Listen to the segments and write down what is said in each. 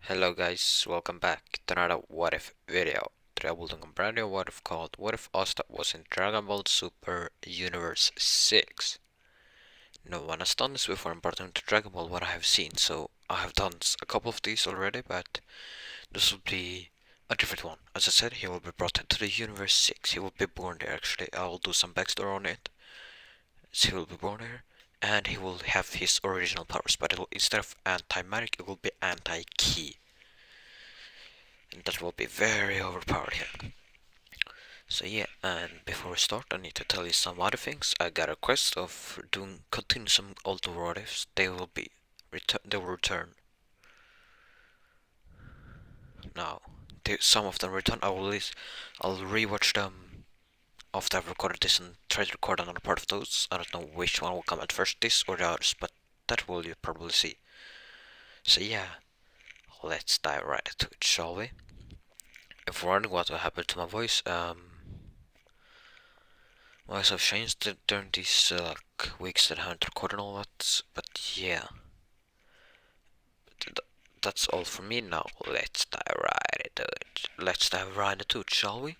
Hello guys, welcome back to another what if video. Today I will do a brand new what if called What if Asta was in Dragon Ball Super Universe 6. No one has done this before in Part to Dragon Ball what I have seen, so I have done a couple of these already, but this will be a different one. As I said, he will be brought into the Universe 6. He will be born there actually. I will do some backstory on it. So he will be born there, and he will have his original powers, but instead of anti-magic, it will be anti-ki. And that will be very overpowered here. So yeah, and before we start, I need to tell you some other things. I got a quest of continue some old what ifs. They will return now. Some of them return. I'll rewatch them after I've recorded this and try to record another part of those. I don't know which one will come at first, this or the others, but that will you probably see. So yeah, let's dive right into it, shall we? If you're wondering what will happen to my voice, well, I've changed it during these weeks that I haven't recorded all that, but yeah, that's all from me now. Let's dive right into it. Let's dive right into it, shall we?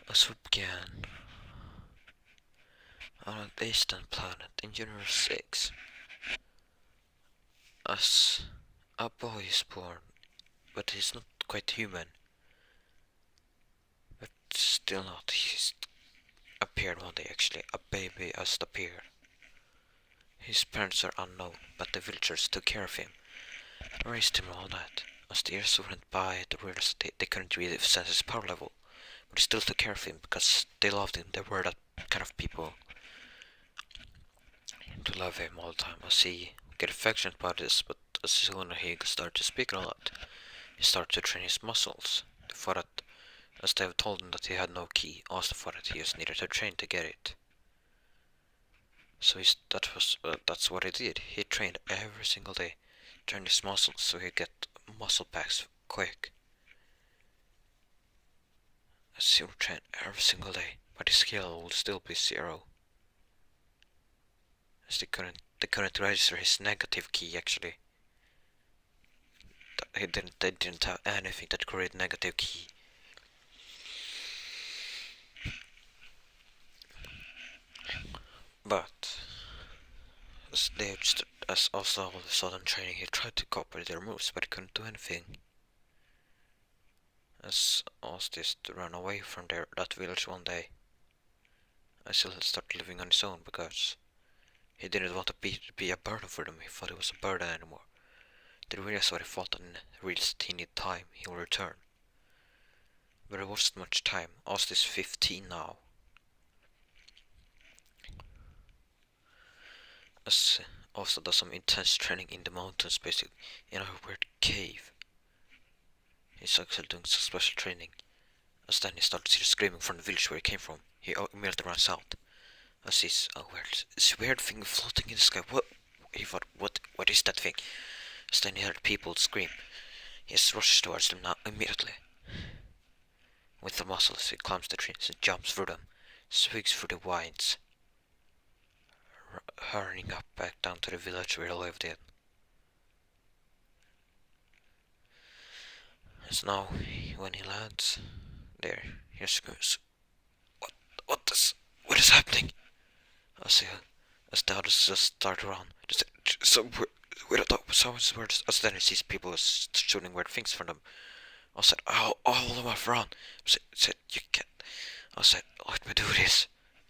As we begin on a distant planet in Universe 6, as a boy is born, but he's not quite human, but still not. He's appeared one day actually. A baby has appeared. His parents are unknown, but the villagers took care of him. Raised him and all that. As the years went by, they realized they couldn't really sense his power level, but they still took care of him because they loved him. They were that kind of people to love him all the time. As he get affectionate about this, but as soon as he started to speak a lot, he started to train his muscles. They thought that, as they have told him that he had no key, also thought that he just needed to train to get it. So that's what he did. He trained every single day, trained his muscles so he'd get muscle packs quick. As he would train every single day, but his skill would still be zero. As they couldn't register his negative key actually. They didn't have anything that could read negative key. But as also all of a sudden training, he tried to copy their moves, but he couldn't do anything. As Ostis ran away from that village one day, as he started living on his own because he didn't want to be a burden for them. He thought he was a burden anymore. They realized what he thought and realized he needed time. He will return. But it wasn't much time. Ostis is 15 now. As also does some intense training in the mountains, basically in a weird cave. He's actually doing some special training. As then he starts screaming from the village where he came from. He immediately runs out. As he's this weird thing floating in the sky. What? He thought, what is that thing? As then he heard people scream. He rushes towards them now immediately. With the muscles, he climbs the trees and jumps through them, swigs through the vines, hurrying up back down to the village where he lived in. As now, when he lands there, he screams, what is happening? As the others just start around, someone's words. As then he sees people shooting weird things from them. I said, oh, all of them have run. I said, you can't. I said, let me do this.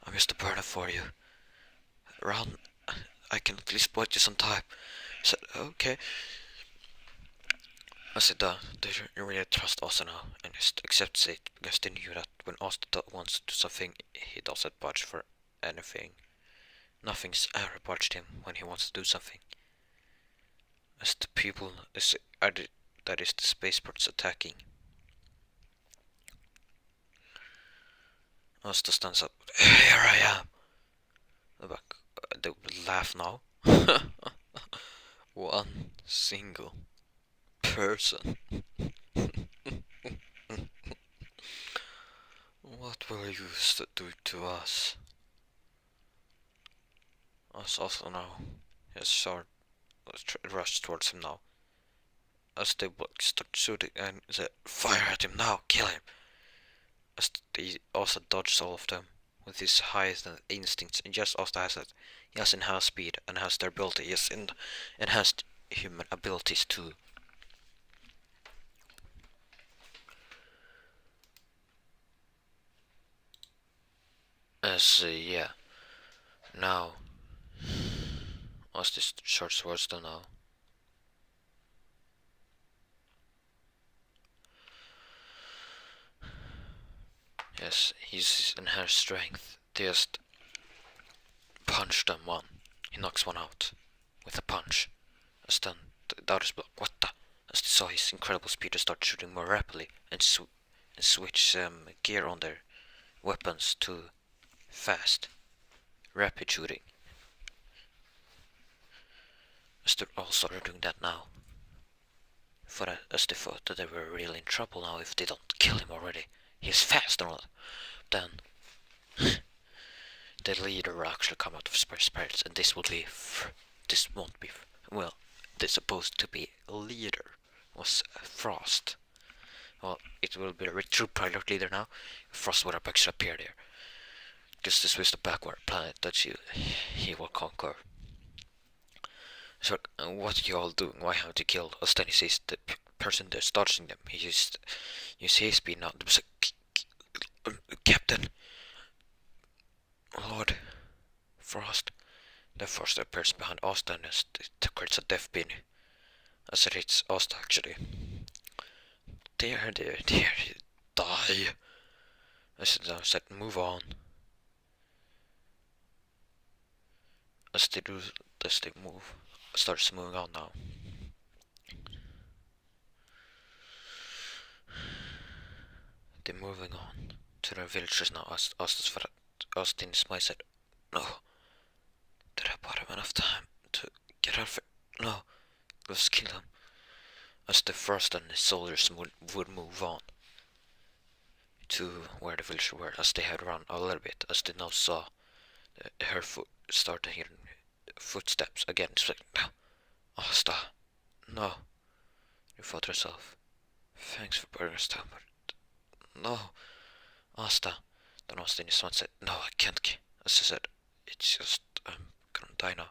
I'm just a burner for you. Run. I can at least put you some time. I said, okay. I said, they really trust Asta now and just accepts it because they knew that when Asta wants to do something, he doesn't budge for anything. Nothing's ever budged him when he wants to do something. As the people that is the spaceports attacking. Asta stands up. Here I am. They will laugh now. One single person. What will you do to us? Us also now. Yes, short. Let's rush towards him now. as they start shooting and said, "Fire at him now, kill him!" As he also dodges all of them with his highest instincts, and just as has it, he has enhanced speed and has their ability, yes, and enhanced human abilities too. Yeah, now, what's this short swords do now? Yes, he's enhanced strength. Just punch them one. He knocks one out with a punch. As then the others block. What the? As they saw his incredible speed, they start shooting more rapidly and switch gear on their weapons to fast, rapid shooting. As they all started doing that now. As they thought that they were really in trouble now if they don't kill him already. He's fast and all that. Then the leader will actually come out of spirits, and this won't be, well, they're supposed to be leader was Frost. Well, it will be a true pilot leader now. Frost would have actually appeared here, because this was the backward planet that he will conquer. So, what are you all doing? Why haven't you killed us? Then he sees the person that's dodging them. He just, you see his speed now. Captain, Lord Frost. The first appears behind Asta and it creates a death bin. As it hits Asta actually. Dear, die. As it said, move on. As they move, starts moving on now. They're moving on to their villagers now. Austin's mind said, no. Did I bought him enough time to get out of it? No. Let's kill him. As the Frost and his soldiers would move on to where the villagers were, as they had run a little bit, as they now saw her start to hear footsteps again. It's like, no, Asta, no. You thought to herself, thanks for burning us down, but no, Asta. Then Asta in his mind said, no, I can't. As I said, it's just, I'm gonna die now.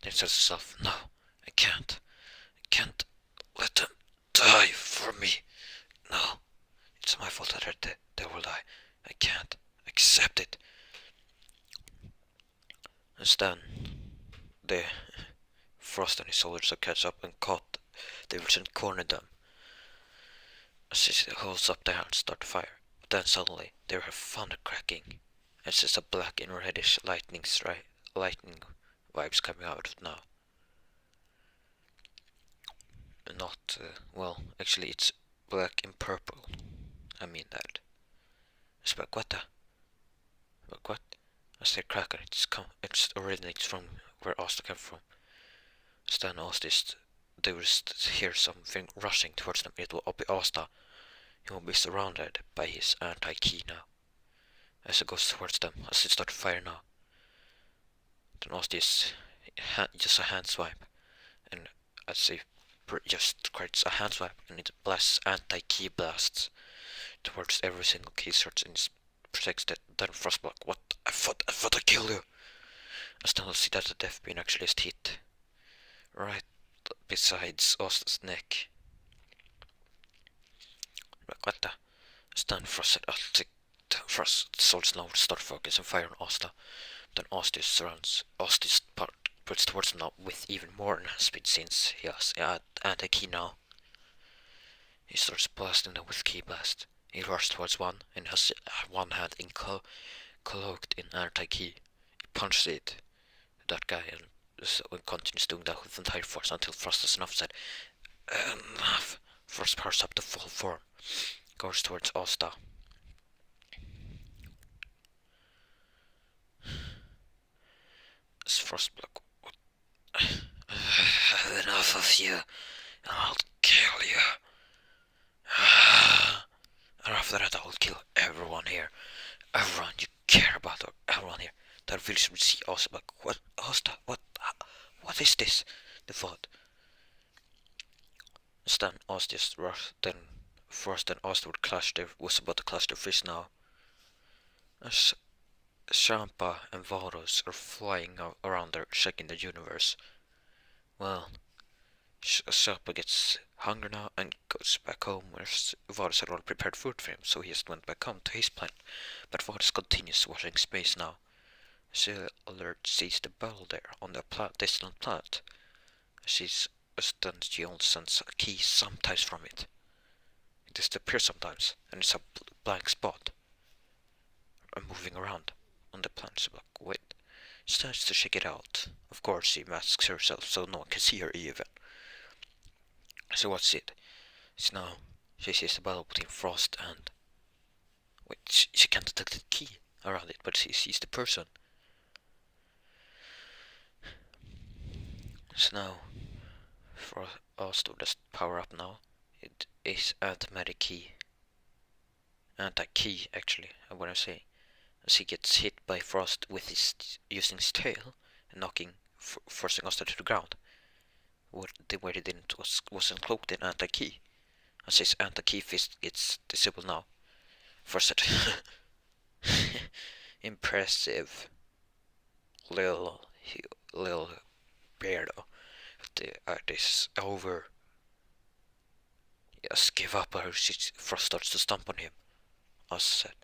Then he said to himself, no, I can't let them die for me. No, it's my fault that they will die. I can't accept it. And then the Frost and his soldiers have catch up and caught the villagers and cornered them. As he holds up their hands, start to fire. But then suddenly they hear thunder cracking. It's just a black and reddish lightning vibes coming out of it now. Not, well, actually it's black and purple. I mean that. It's like, what the? Like, what? As they crack it originates from where Asta came from. Stan Asta they will hear something rushing towards them. It will be Asta. He will be surrounded by his anti-key now. As it goes towards them, as it starts to fire now. Then Asta is just a hand swipe. And as he just creates a hand swipe and it blasts anti-key blasts towards every single key search and protects that. Then Frostblock, what? I thought I'd kill you. As then we'll see that the death beam actually just hit right besides Asta's neck. Like, what the? As then Frost said, I'll take the Frost soldiers now will start focusing fire on Asta. Then Asta surrounds Asta's part puts towards him now with even more enhanced speed since he has anti-key now. He starts blasting them with key blast. He rushes towards one and has one hand cloaked in anti-key. He punches it, that guy, and so continues doing that with entire force until Frost has enough said, enough. Frost powers up to full form. Goes towards Asta. As Frostblock, I have enough of you, and I'll kill you. And after that, I will kill everyone here. Everyone you care about, or everyone here. That village would see Asta like, what, Asta, what is this? The thought. once then Asta just rushed, then Frost and Asta was about to clash their fists now. As Champa and Varus are flying around there, checking the universe. Well, Champa gets hungry now and goes back home, where Varus had already prepared food for him, so he just went back home to his planet. But Varus continues watching space now. Alert sees the battle there on the distant planet. She's stunned. She only sends a key sometimes from it. It disappears sometimes, and it's a blank spot. Moving around on the planet. So like, wait. She starts to check it out. Of course, she masks herself so no one can see her even. So what's it? So now she sees the battle between Frost and. Wait, she can't detect the key around it, but she sees the person. So now, for us to just power up now, it is anti-magic key. Anti-key, actually, what I'm saying. As he gets hit by Frost with using his tail and forcing Asta to the ground. Where he didn't wasn't cloaked in anti-key. As his anti-key fist gets disabled now. First, impressive little beardo. This over. Just give up, or Frost starts to stomp on him. Asta said,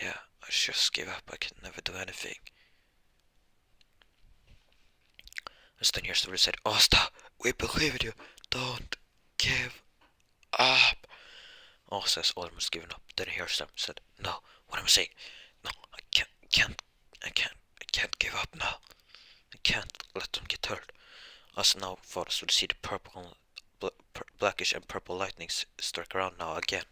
"Yeah, I just give up. I can never do anything." And then here's the voice said, "Asta, we believe in you. Don't give up." Asta's almost given up. Then he hears them said, "No, what am I saying? No, I can't give up now. I can't let them get hurt." As now Varus would see the blackish and purple lightnings strike around now again.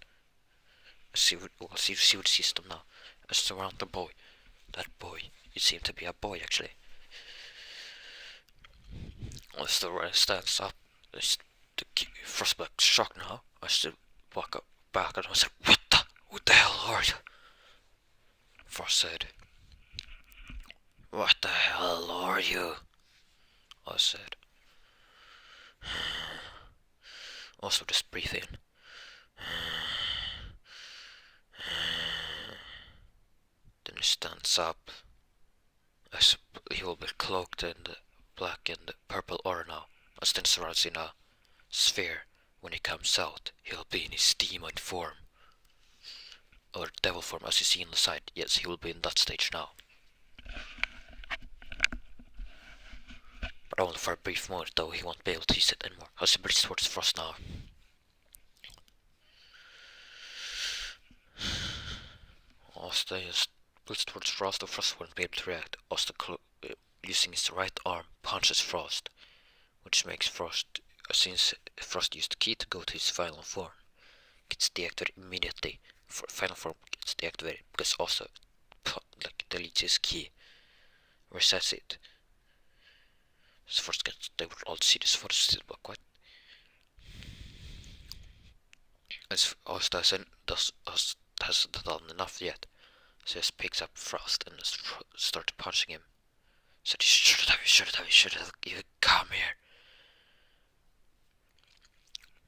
She would see them now. As surround the boy. That boy. It seemed to be a boy actually. As the Red stands up, the Frostback's shocked now. As they walk up back at him and said, What the hell are you?" Frost said, "What the hell are you?" I said. Also just breathe in. Then he stands up. As he will be cloaked in the black and purple aura now. As then surrounds in a sphere. When he comes out, he'll be in his demon form. Or devil form, as you see on the side. Yes, he will be in that stage now. But only for a brief moment, though he won't be able to use it anymore. As he breathes towards Frost now. Asta just breathes towards Frost, or Frost won't be able to react. Asta, using his right arm, punches Frost. Which makes Frost, since Frost used the key to go to his final form, gets deactivated immediately. Final form gets deactivated because also deletes his key, resets it. So first they will all see this photo still back, what? As Asta hasn't done enough yet, so just picks up Frost and just starts punching him. So you should have, you come here.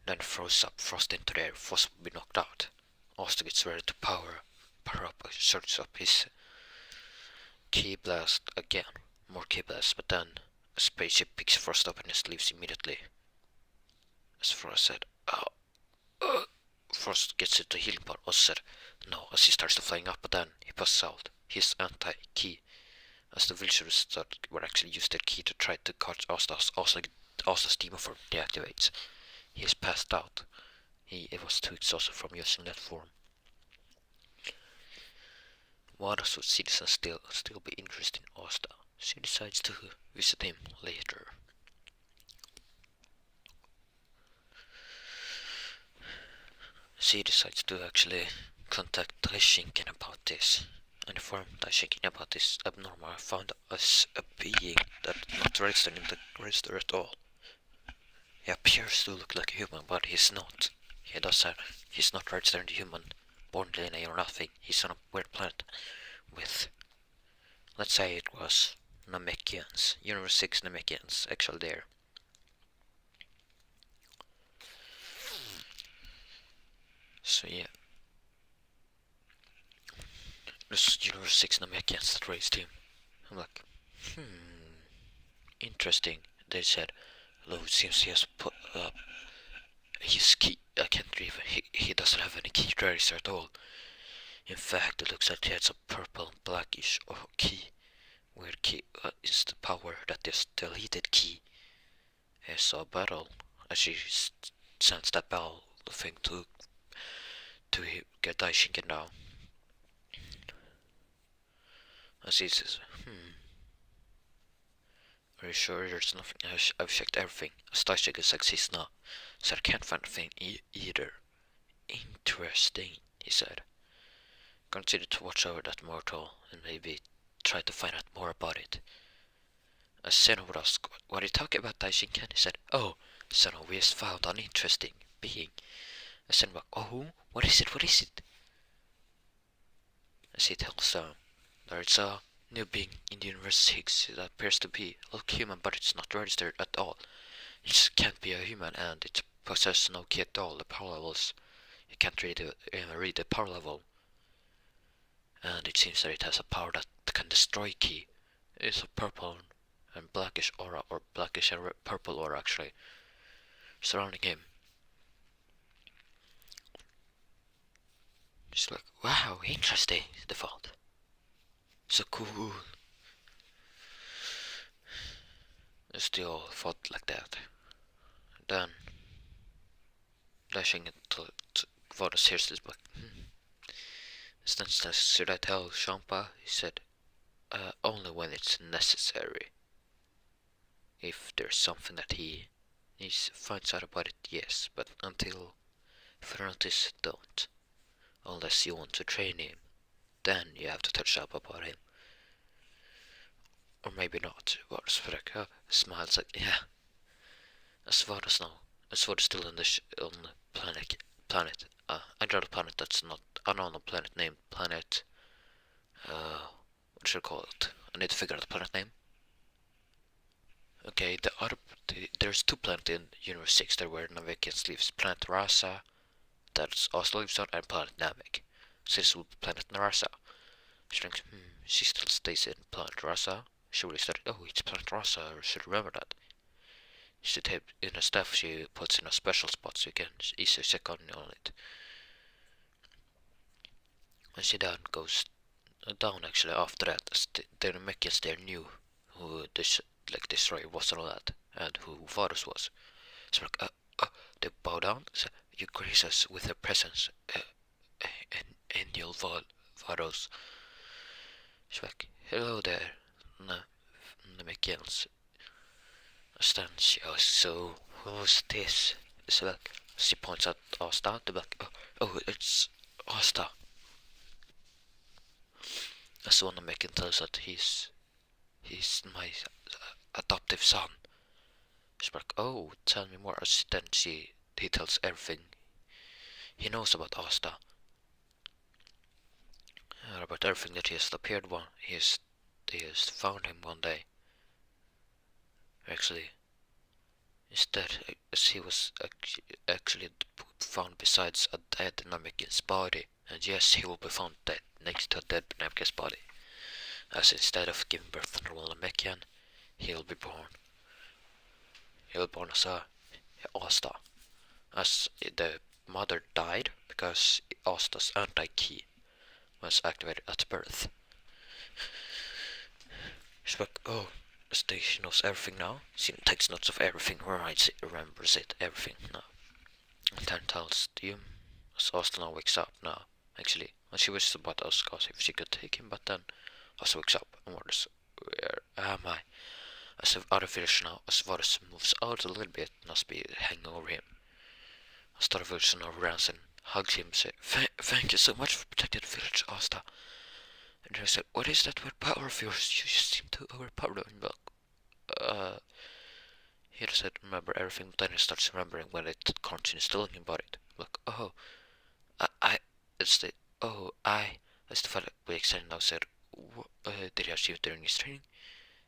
Then throws up Frost into the air. Frost will be knocked out. Asta gets ready to power up, searches up his key blast again. More key blasts, but then a spaceship picks Frost up and just leaves immediately. As Frost said, Frost gets into healing part. Asta said, no, as he starts to flying up, but then he passes out. His anti-key. As the villagers were actually used their key to try to catch Asta's demon form deactivates. He is passed out. He was too exhausted from using that form. Varus would see this and still be interested in Asta. She decides to visit him later. She decides to actually contact Taishinken about this. And informed Taishinken about this abnormal found as a being that not registered in the register at all. He appears to look like a human, but he's not. He's not registered in the human born DNA or nothing. He's on a weird planet with, let's say it was Namekians, Universe 6 Namekians, actually there. This Universe 6 Namekians that raised him. I'm like, interesting. They said, Lou seems he has put up his key. I can't even. He doesn't have any key tracer at all. In fact, it looks like he has a purple and blackish key. Weird key is the power that is deleted key. I saw a battle. As she sends that bell thing to get Daishinken down. As he says, are you sure there's nothing? I've checked everything. Daishinken exists now, so I can't find anything either. Interesting, he said. Consider to watch over that mortal and maybe try to find out more about it. As Seno would ask, what are you talking about, Daishinken? He said, oh, Seno, we have found an interesting being. As Seno, oh, what is it? What is it? As he tells them, there is a new being in the Universe 6 that appears to be like human, but it's not registered at all. It just can't be a human, and it possesses no key at all. The power levels, you can't read the power level. And it seems that it has a power that can destroy key. It's a purple and blackish aura, or blackish and purple aura actually, surrounding him. It's like, wow, interesting, they thought. So cool. They still thought like that. Then, dashing into Varus hears this book. Should I tell Champa? He said, only when it's necessary. If there's something that he finds out about it, yes, but until further notice, don't. Unless you want to train him, then you have to touch up about him. Or maybe not. Varus smiles like, yeah. As Varus now, as Varus still on the planet. I draw a planet that's not an unknown planet named planet. What should I call it? I need to figure out the planet name. Okay, there's two planets in Universe 6 that where Namekians lives. Planet Rasa, that's also lives on, and Planet Namek. So this will be Planet Narasa. She thinks, she still stays in Planet Rasa. She really started, oh, it's Planet Rasa, I should remember that. She taped in her stuff, she puts in a special spot so you can easily check on it. And she then goes down actually after that. The Namekians there knew who this destroyer was and all that, and who Varus was. So like, they bow down. So you grace us with your presence, Angel Varus. She's like, hello there, Namekians. Then she asks, so who's this? So like, she points at Asta. They're like, oh, it's Asta. As one Namekian tells that he's my adoptive son. She's like, oh, tell me more. Then he tells everything he knows about Asta. About everything that he has appeared he has found him one day. Actually, instead, as he was actually found besides a dead Namekian's body. And yes, he will be found dead next to a dead Namekian's body. As instead of giving birth to a normal Namekian, he'll be born. He'll be born as a Asta. As the mother died because Asta's anti-key was activated at birth. She's like, oh, she knows everything now. She takes notes of everything, writes it, remembers it, everything now. And then tells you, as Asta now wakes up now, actually. And she wishes about Oscar if she could take him, but then Asta wakes up and wonders, where am I? As the other village now, as Varus moves out a little bit, must be hanging over him. As the other village now runs and hugs him and says, thank you so much for protecting the village, Asta. And they said, what is that weird power of yours? You just seem to overpower him. He just said, remember everything, but then he starts remembering when it continues telling him about it. Like, oh, it's the fellow we extended now said, did he achieve during his training?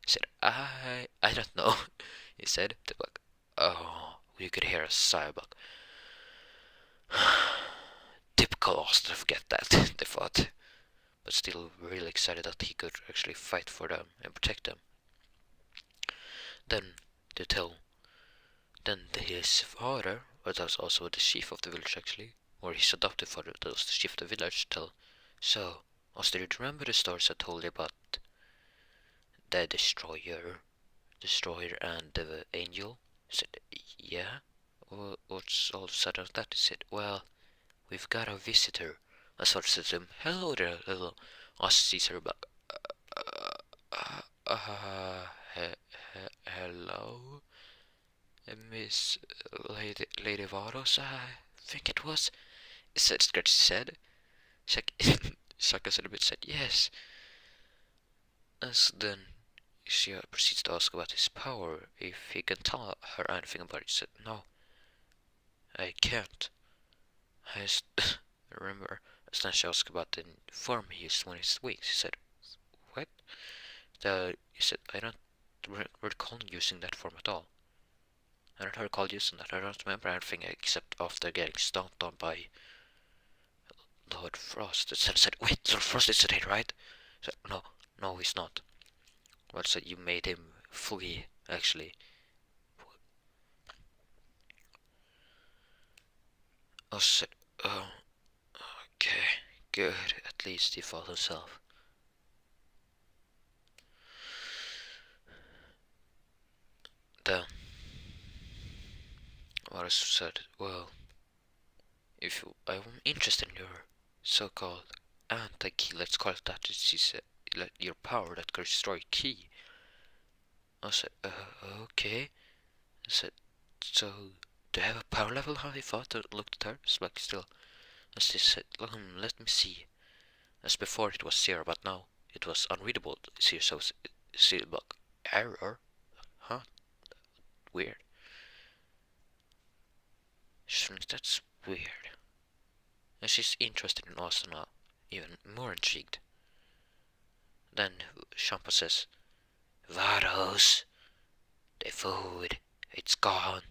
He said, I don't know. He said, like, oh, you could hear a sigh, like, typical Austin to forget that, they thought. but still really excited that he could actually fight for them and protect them. Then they tell, his father, but that was also the chief of the village actually, or his adopted father, that was the chief of the village, tell, so, Asta, do you remember the stories I told you about the destroyer and the angel? I said, yeah. What's all of a sudden that? He said, well, we've got a visitor. I sort of said to him, hello there, little Asta sees her back. Hello, Miss Lady Varos, I think it was. Said Scratch said. Shaka said a bit, said yes. As then she proceeds to ask about his power, if he can tell her anything about it. He said, no, I can't. I just remember. As then she asked about the form he used when he's weak. She said, what? He said, I don't recall using that form at all. I don't recall using that. I don't remember anything except after getting stomped on by Lord Frost. It said, wait, Lord Frost is today, right? I said, no, he's not. Well, so you made him flee, actually. I said, oh, okay, good. At least he fought himself. Then, Varus said, well, if I'm interested in your so-called anti-key, let's call it that, it's your power that could destroy key. I said, okay. I said, so, do you have a power level? How he thought? I looked at her, it's like still. As she said, let me see. As before it was 0, but now it was unreadable. See, so see, bug error, huh? Weird. She thinks that's weird. And she's interested in us now, even more intrigued. Then Champa says, Varos, the food, it's gone.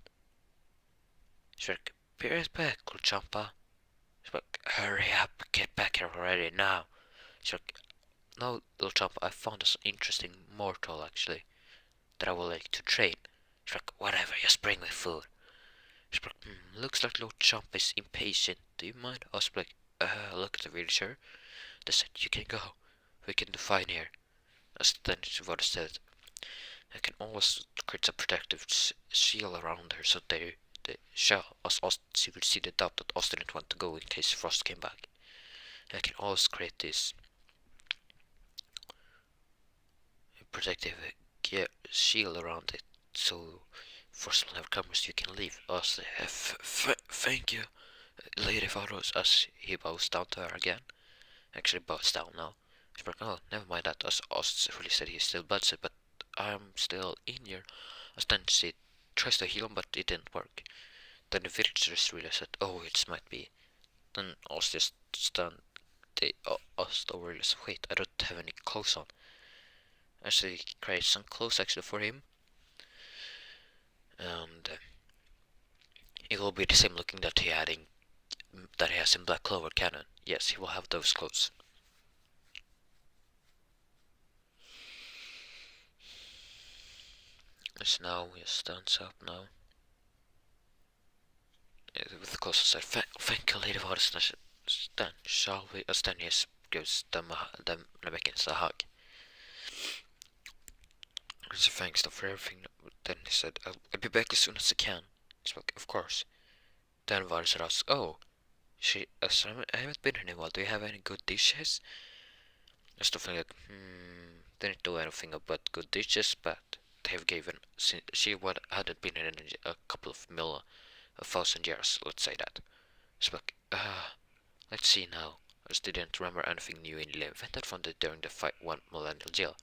She's like, be right back, little Champa. She's like, hurry up, get back here already now. She's like, no, little Champa, I found this interesting mortal actually, that I would like to train. She's like, whatever, just bring me food. She's like, looks like Lord Champa is impatient. Do you mind? I was like, look at the villager. They said, you can go. We can do fine here. As then what said, I can always create a protective shield around her so they shall us she would see the doubt that Oz didn't want to go in case Frost came back. I can always create this protective shield around it so Frost will never come so you can leave. Oz thank you, Lady Varos, as he bows down to her again. Actually bows down now. She's like, oh, never mind that, as Oz really said he's still bloodset, but I'm still in here. As then she tries to heal him, but it didn't work. Then the villagers realize that, oh, it might be. Then Oz just stunned. Oz realizes, wait, I don't have any clothes on. Actually, creates some clothes actually for him. And it will be the same looking that he has in Black Clover canon. Yes, he will have those clothes. So now he stands up now. With the clothes said, thank you, Lady Varus. Then shall we? As then he gives them Rebecca a hug. She thanks them for everything. Then he said, I'll be back as soon as I can. He spoke, of course. Then Varus asked, oh, I haven't been here in a while. Do you have any good dishes? I still think like, didn't do anything about good dishes, but they've given, she hadn't been in a couple of 1,000 years, let's say that. So like, let's see now. I just didn't remember anything new in invented from during the 1 millennial jail.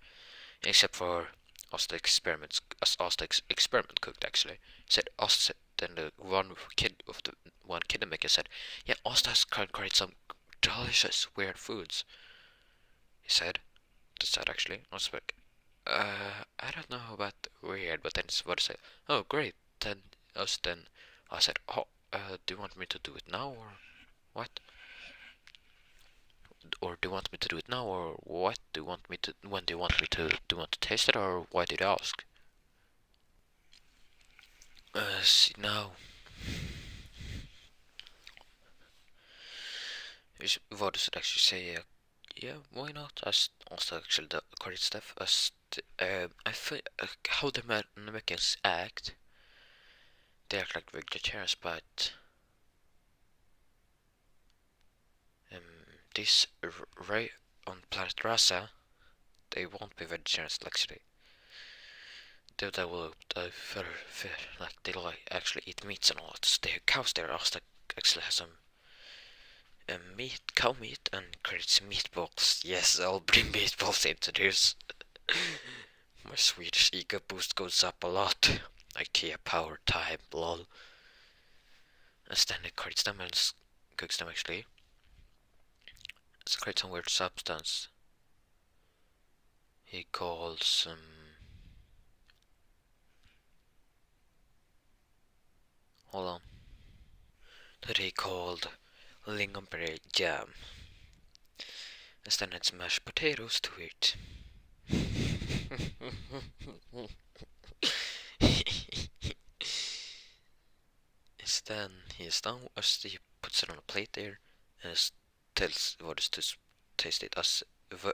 Except for Asta experiments, as Asta experiment cooked actually. Said Asta, then the one kid maker said, yeah, Asta has created some delicious weird foods. He said, that's that actually. I was like, I don't know about weird, but then what I said, oh great. Then I said, oh, do you want me to do it now or what? or do you want me to do it now, or what do you want me to? When do you want me to? Do you want to taste it, or why did you ask? See now. What does it actually say? Yeah, why not? As also actually the correct stuff. As I feel how the Americans act. They act like vegetarians, but um, this right on planet Rasa, they won't be vegetarians. Actually, they will like they like actually eat meats and all that. So the cows there also actually have some cow meat, and creates meatballs. Yes, I'll bring meatballs into this. My Swedish ego boost goes up a lot. IKEA power time, lol. And then it creates them and cooks them actually. It creates some weird substance. He calls hold on. That he called lingonberry jam. And then it's mashed potatoes to it. Then he is done as he puts it on a plate there and tells what is to taste it as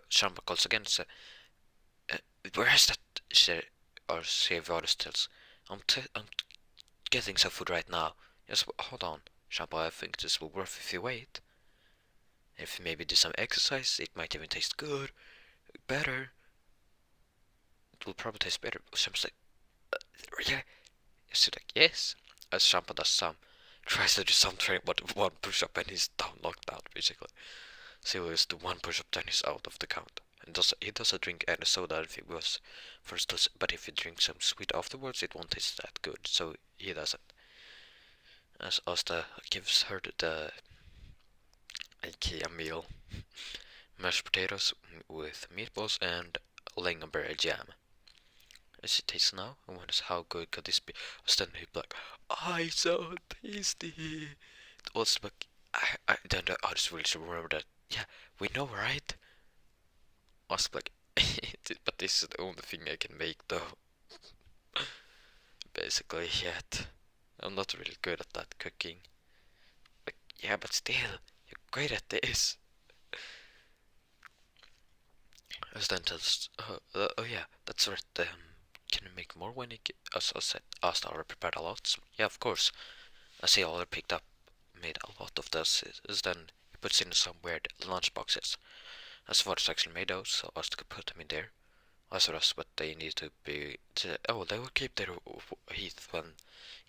Shamba calls again so where is that or say Varus tells I'm getting some food right now. Yes, hold on Shamba, I think this will work if you wait. If you maybe do some exercise it might even taste good, better. It will probably taste better. Shampa's like yeah. Yes, like yes. As Shamba does some tries to do some training but one push up and he's down knocked out basically. So he was the one push up then he's out of the count. And he doesn't drink any soda if he was first, but if you drink some sweet afterwards it won't taste that good, so he doesn't. As Asta gives her the IKEA meal, mashed potatoes with meatballs and lingonberry jam. As it tastes now, I wonder how good could this be. Then he'd be like, "I so tasty." Also, but then I just really should remember that. Yeah, we know, right? I was like, but this is the only thing I can make though. Basically, yet. I'm not really good at that cooking. Like, yeah, but still, you're great at this. As then tells, oh yeah, that's right. Can you make more when you get, as I said, Asta already prepared a lot. So, yeah, of course. As he already picked up, made a lot of this. Is then he puts in some weird lunch boxes. As what is actually made those, so Asta could put them in there. Also, that's what they need to be. Oh, they will keep their heat when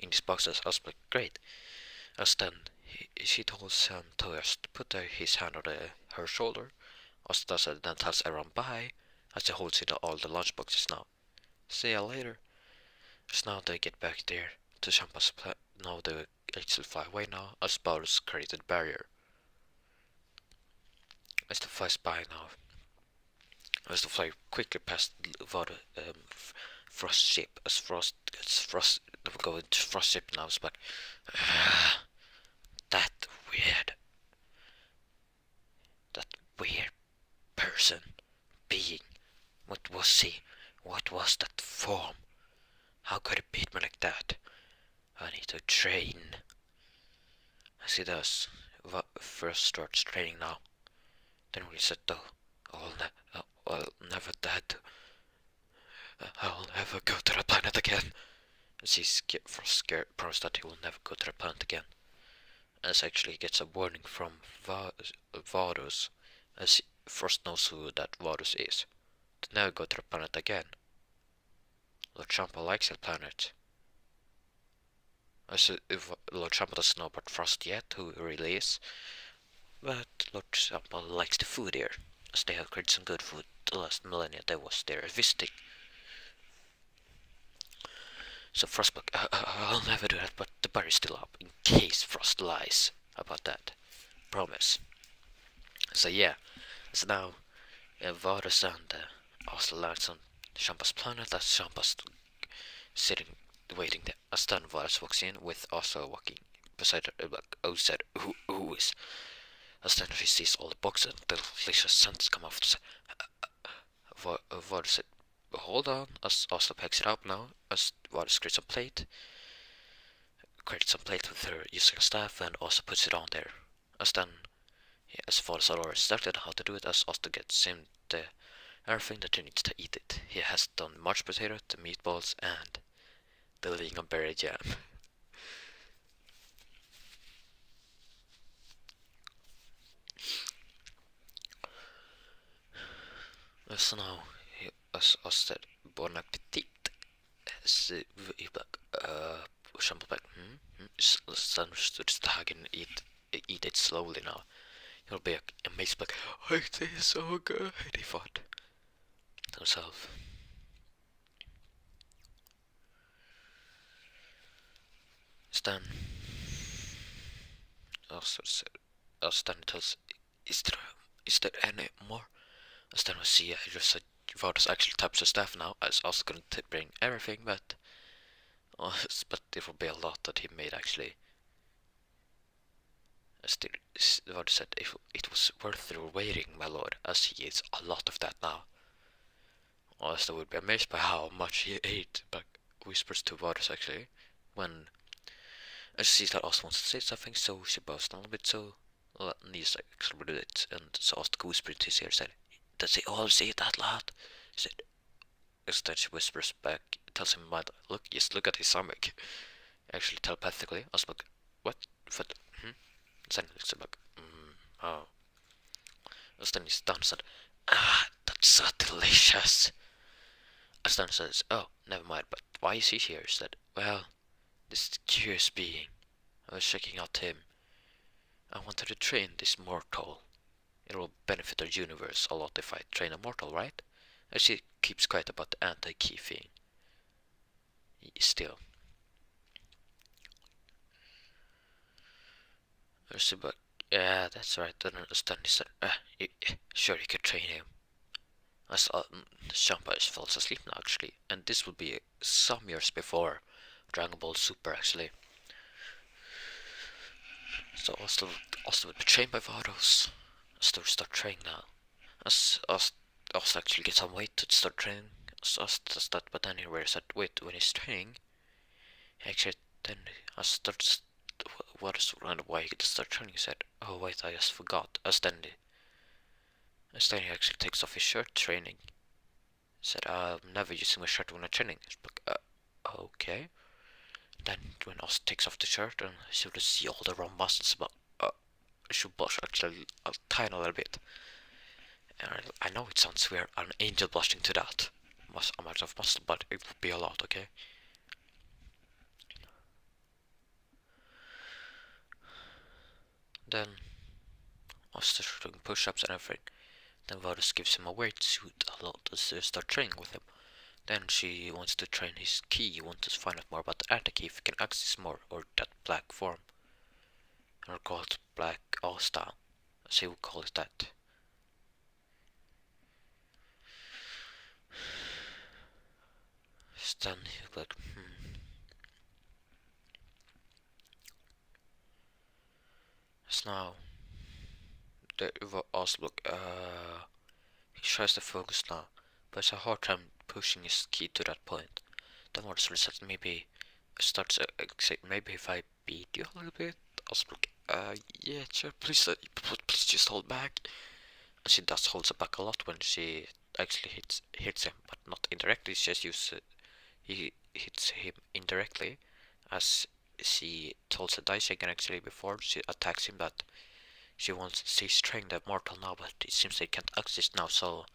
in these boxes. I was like, great. As then she tells to just put his hand on her shoulder. As does it, then tells everyone bye. As he holds in all the lunch boxes now. See ya later. So now they get back there to Champa's now they actually fly away now. As Boris created barrier. As the flies by now. As the fly quickly past the Frost ship. As Frost gets Frost, I'm going to Frost ship now. It's like that weird, that weird person, being. What was he? What was that form? How could he beat me like that? I need to train. As he does, first starts training now. Then we said, though, I'll never dead. I'll never go to the planet again. As he's scared, promised that he will never go to the planet again. As actually gets a warning from Varus, as he first knows who that Varus is. To never go to the planet again. Lord Champa likes that planet. As if Lord Champa doesn't know about Frost yet, who he really is. But Lord Champa likes the food here. As they have created some good food the last millennia they was there visiting. So Frostbuck, I'll never do that, but the bar is still up in case Frost lies about that. Promise. So yeah, so now Varus and Oslo lands on Champa's planet as Champa's sitting waiting there. As then Varus walks in with Oslo walking beside her, like, oh said, who is? As then she sees all the boxes and the delicious scents come off. What is it? Hold on, as Asta picks it up now, as Varus creates some plate with her using a staff and also puts it on there. As then, as Varus already started how to do it, as Asta gets him everything that he needs to eat it. He has done mashed potato, the meatballs, and the lingonberry jam. So now, as said, bon appetit. Kämpa Sandwich eat it slowly now. He'll be amazed, like, oh, it is so good, he thought to himself. Stan also said, Stan tells, is there any more? Stan will see, I just said, Vardas actually types of stuff now. I was also going to bring everything, but it will be a lot that he made actually. Vardas said, if it was worth your waiting, my lord, as he eats a lot of that now. Asta would be amazed by how much he ate, but whispers to Vardas actually, when she sees that Asta wants to say something, so she bows down a bit, so Nils actually did it, and so Asta whispered to his ear, said, does he always eat that lot? He said, instead she whispers back, tells him, look at his stomach. Actually telepathically, I was like, what? Then he looks back, oh. Then he's done, said, that's so delicious. Then says, oh, never mind, but why is he here? He said, well, this curious being. I was checking out him. I wanted to train this mortal. It will benefit our universe a lot if I train a mortal, right? And she keeps quiet about the anti-key thing. Still. But yeah, that's right. Then he said, sure, you could train him. I saw Champa falls asleep now, actually, and this will be some years before Dragon Ball Super, actually. So Asta would be trained by Vados. Asta would start training now. Asta actually get some weight to start training. So Asta does that, but then he realized that, wait, when he's training, actually, then I starts. What is why he could start training? He said, oh wait, I just forgot. As then he actually takes off his shirt training. He said, I'm never using my shirt when I'm training. Like, okay. Then when Oz takes off the shirt and she would see all the raw muscles, but she blush actually a tiny little bit. And I know it sounds weird, an angel blushing to that amount of muscle, but it would be a lot, okay? Then after doing push-ups and everything, then Varus gives him a weight suit a lot to start training with him. Then she wants to train his key, wants to find out more about the anti-key, if he can access more, or that black form. Or called black asta, as he would call it that. Then he was like, So now, the also look, he tries to focus now, but it's a hard time pushing his key to that point. Then what's reset, maybe starts maybe if I beat you a little bit, also look, yeah, sure, please just hold back. And she does holds it back a lot when she actually hits him, but not indirectly. She just he hits him indirectly, as she told the dice again actually before she attacks him that she's trained the mortal now, but it seems they can't access now, so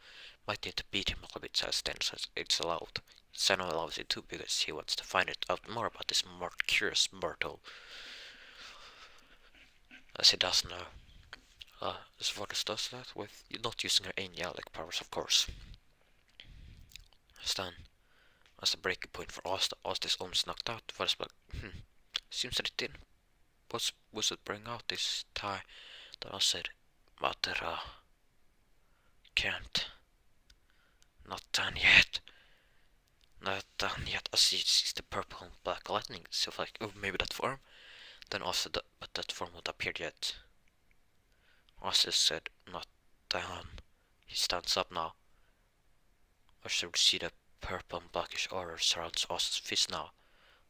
might need to beat him a little bit. Says then, says it's allowed. Seno allows it too because he wants to find out more about this more curious mortal, as he does now. Svartus does that with not using her angelic powers, of course. Stan, as a breaking point for Asta, Asta's almost knocked out. Varus like, seems that it didn't. Was it bring out this tie? Then I said, but can't. Not done yet. Not done yet. I see the purple and black lightning. So like, oh, maybe that form. Then also, but that form won't appear yet. Asta said, not down. He stands up now. Asta would see the purple and blackish aura surrounds Asta's fist now.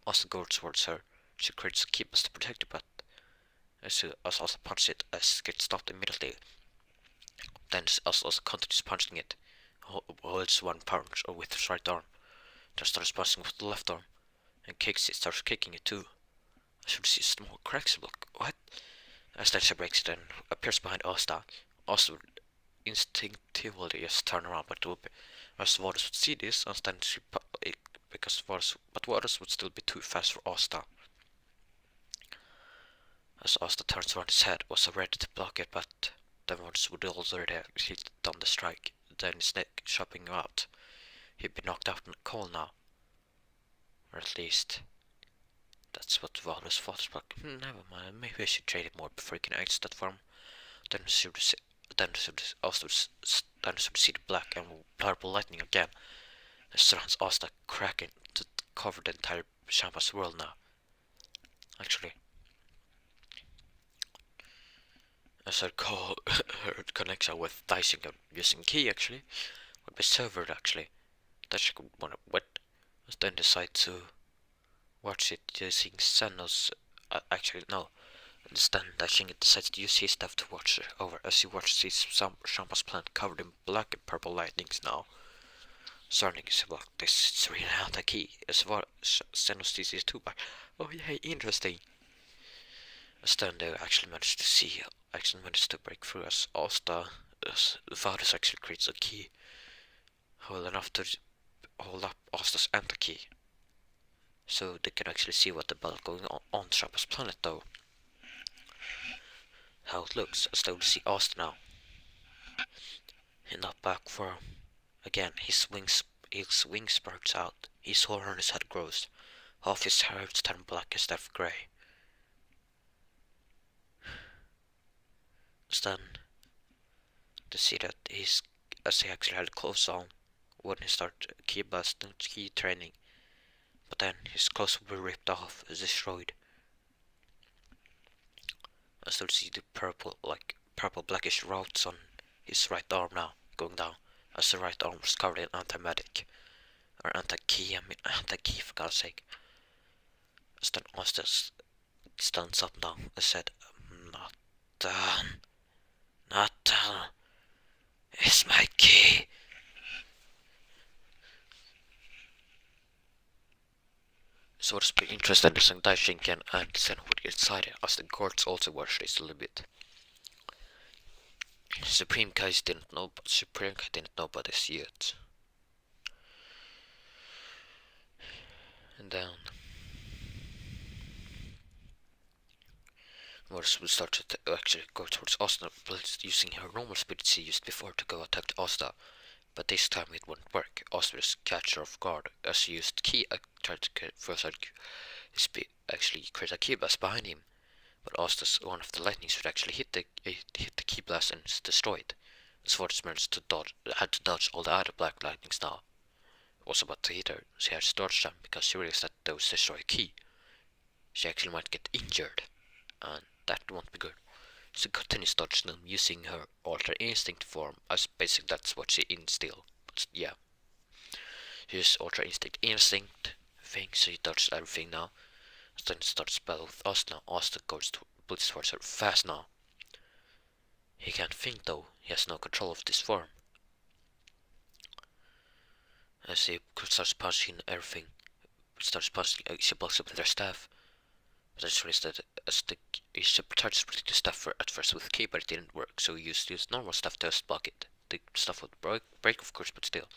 Asta goes towards her. She creates a keep as to protect her, but as Asta punches it, as gets stopped immediately. Then as Asta continues punching it, holds one punch with his right arm, then starts punching with the left arm, and kicks it, starts kicking it too. I should see small cracks. Look, what? As then she breaks it and appears behind Asta. Asta would instinctively just turn around, but as Varus would see this, and then but Varus would still be too fast for Asta. As Asta turns around, his head was ready to block it, but then Varus would already hit on the strike. Then his neck chopping him out. He'd be knocked out in the cold now. Or at least, that's what Varus thought. But never mind, maybe I should trade it more before he can exit that form. Then she would see the black and purple lightning again. It surrounds Asta, cracking to cover the entire Champa's world now. Actually, as her her connection with dicing and using key actually would be severed actually. That she could want to wet, then decide to watch it using Senno's. Actually, no. Instead, Dashing decides to use his stuff to watch over as he watches his Champa's plant covered in black and purple lightnings now. Surrounding his block, this is really not a key, as far as Senno sees it too, but oh yay, interesting. As then they actually managed to break through as Asta, as the Varus actually creates a key, well enough to hold up Asta's enter key. So they can actually see what the battle going on Champa's planet though. How it looks, as they would see Asta now. In that back form. Again, his wings sprouts out, his horn on his head grows, half his hair turns black as death grey. Then, to see that as he actually had clothes on when he started key blasting, key training, but then his clothes were ripped off, destroyed. As they see the purple blackish routes on his right arm now, going down, as the right arm was covered in anti-medic. Or anti-key for God's sake. As then Asta stands up now and said, not done. Not done. It's my key. So it's pretty interesting that some Daishinken and Sen would get excited as the guards also watched this a little bit. Supreme Kai didn't know about this yet. And then Morris would start to actually go towards Asta, using her normal speed she used before to go attack Asta. But this time it wouldn't work. Asta was catch her off guard as she used key tried to actually create a key blast behind him. But Asta's one of the lightnings would actually hit the key blast and destroy it. Swords managed had to dodge all the other black lightnings now. It was about to hit her, she had to dodge them because she realized that those destroy a key. She actually might get injured, and that won't be good. She continues dodging them using her Ultra Instinct form, as basically that's what she instilled. But yeah. She uses Ultra Instinct thing, so she dodges everything now. Then starts battle with Asta. Asta goes towards her fast now. He can't think though, he has no control of this form. As he starts punching everything, she blocks up with her staff. But I just realized that she tried to protect the stuff at first with key, but it didn't work, so he used normal stuff to just block it. The stuff would break of course, but still.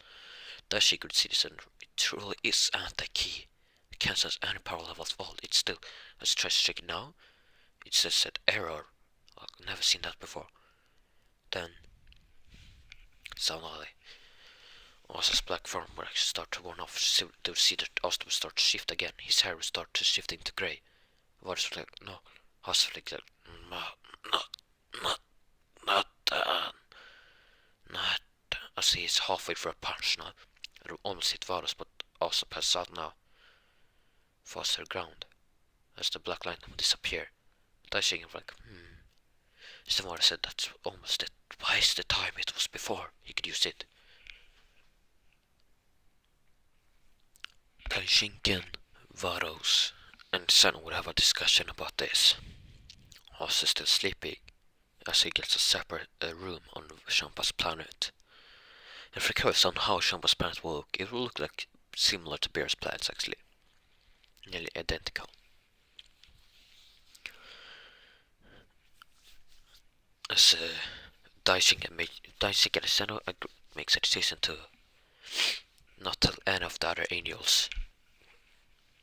Thus she could see this, and it truly is anti-key. It cancels any power level at all. It's still, as I try to check it now, it says that error. I've never seen that before. Then, suddenly, Asta's black form would actually start to worn off. They would see that Asta would start to shift again. His hair would start to shift into grey. Varus was like, no. Asta was like, not. As he is halfway for a punch now. It will almost hit Varus, but Asta passes out now. Falls to the ground. As the black line will disappear. Dashing like, Stavara said that's almost it. Twice the time it was before he could use it. Kaishinken, Varos, and Sen would have a discussion about this. Oz is still sleeping, as he gets a separate room on Shampa's planet. If we curves on how Shampa's planet will look, it will look like similar to Bear's planets actually. Nearly identical. As Daishing and Seno makes a decision to not tell any of the other angels,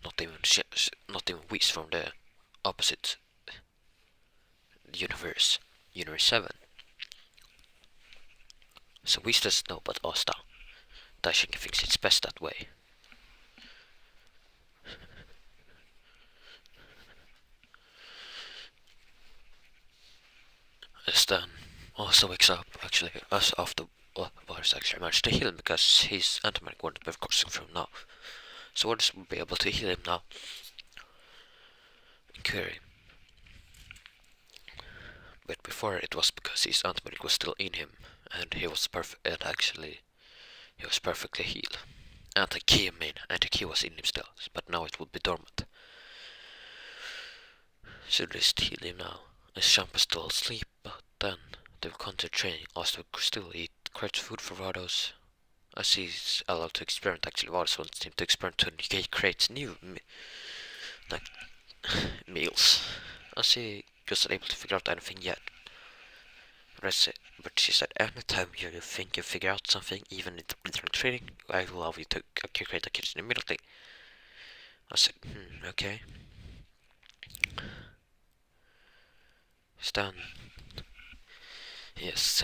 not even Whis from the opposite universe, Universe 7. So Whis doesn't know about Asta. Daishing thinks it's best that way. Stan also wakes up, actually, as after Waters actually managed to heal him because his antimonic wouldn't be coursing from now. So Waters will be able to heal him now and cure him. But before it was because his antimonic was still in him and he was perfectly healed. Anti-Ki was in him still, but now it would be dormant. So just heal him now. As Champ is still asleep, but then they will continue training. Also still eat quite food for Vados. As he's allowed to experiment, actually Vados wants him to experiment to create new meals. As he wasn't able to figure out anything yet. But she said, anytime you think you figure out something, even in training, I will allow you to create a kitchen immediately. I said, okay. Stan, yes,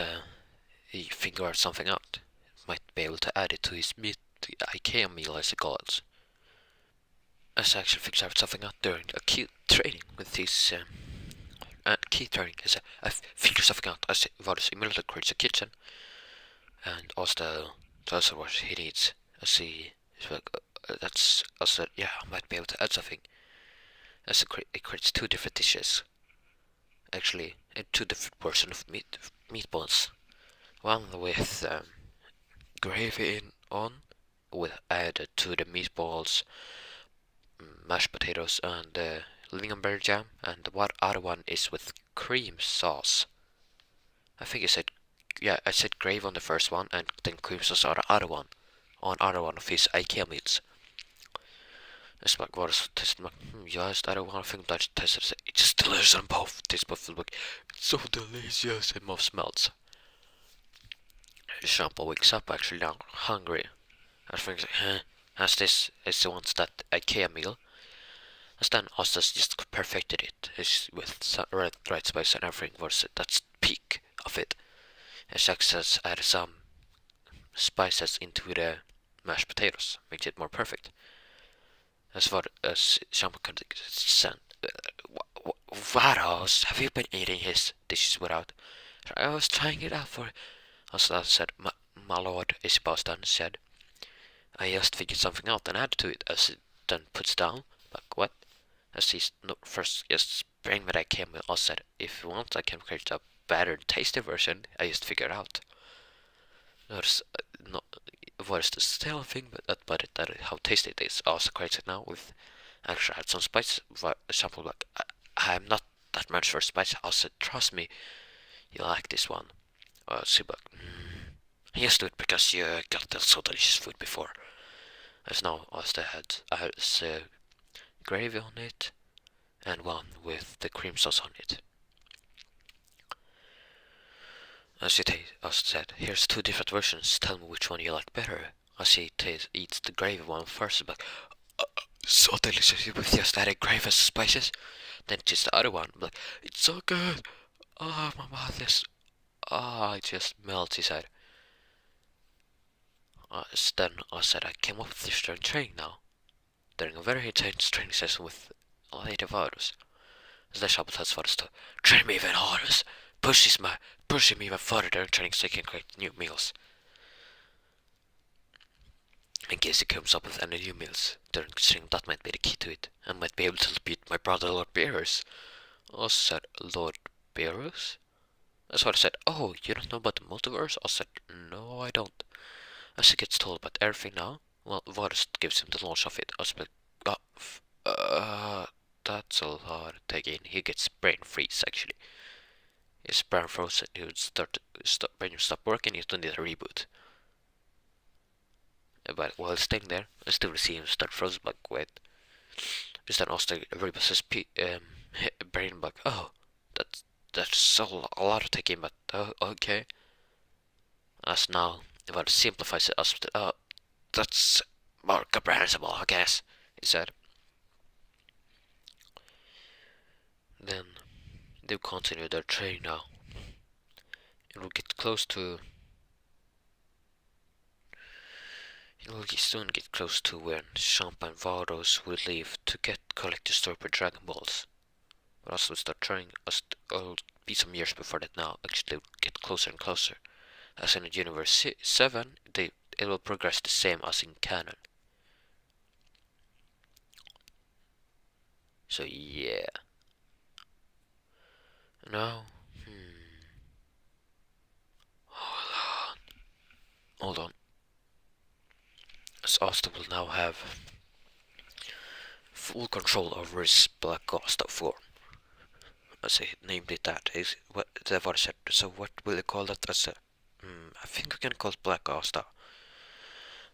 he figured something out. Might be able to add it to his IKEA meal, as he calls it. As I actually figured out something out during a key training with his key training. As I figured something out, as Varus immediately creates a kitchen, and also tells her what he needs. As he that's also, yeah, I might be able to add something. As it creates two different dishes. Actually, two different versions of meatballs. One with gravy with added to the meatballs, mashed potatoes, and lingonberry jam, and the other one is with cream sauce. I think I said gravy on the first one, and then cream sauce on the other one of his IKEA meals. It's like, what is this? Yes, the other one, I think that tested it. It's just delicious on both. This both look so delicious, and mouth smells. Shampoo wakes up actually now, hungry. I think, as this is the ones that IKEA meal. As then Ostas just perfected it. It's with right spice and everything. That's peak of it. And Success added some spices into the mashed potatoes, makes it more perfect. As far as Shampoo could send, Varos, have you been eating his dishes without? I was trying it out for. Ostas said, my lord, Isabastan said. I just figured something out and added to it. As it then puts down, like what? As he's first just bring what I came with. I said, if you want, I can create a better, tasty version. I just figured out. There's not what is the stale thing, but how tasty it is. I also create it now with actually add some spice. For example, like I'm not that much for spice. I said, trust me, you like this one. So like, just do it because you got that so delicious food before. As now, as I had gravy on it, and one with the cream sauce on it. As he said, here's two different versions, tell me which one you like better. As he eats the gravy one first, like, so delicious with just added gravy as spices. Then just the other one, like, it's so good. Oh, my mouth is, it just melts, he said. Then I said, I came up with this during training now. During a very intense training session with Lady Varus. As the shop tells Varus to train me even harder, push him even further during training so he can create new meals. In case he comes up with any new meals during training, that might be the key to it. I might be able to beat my brother Lord Beerus. Also said Lord Beerus? So I said, oh, you don't know about the multiverse? I said, no, I don't. As he gets told about everything now, well, Varus gives him the launch of it. I was like, that's a lot to take in. He gets brain freeze, actually. His brain frozen. He would brain would stop working, he would need a reboot. But while staying there, I still see him start frozen, like, wait. Just then Asta reboots his brain, like, oh, that's a lot to take in, but, okay. As now, Varus simplifies it, as, that's more comprehensible, I guess, he said. Then they continue their training now. It will get close to. It will soon get close to when Champ and Vados will leave to collect the Storper Dragon Balls. But as we start training, it'll be some years before that now. Actually, they'll get closer and closer. As in Universe 7, it will progress the same as in canon. So yeah. Now, hold on. As Asta will now have full control over his Black Asta form. As he named it that. Is what the var said. So what will you call that as a? I think we can call it Black Asta.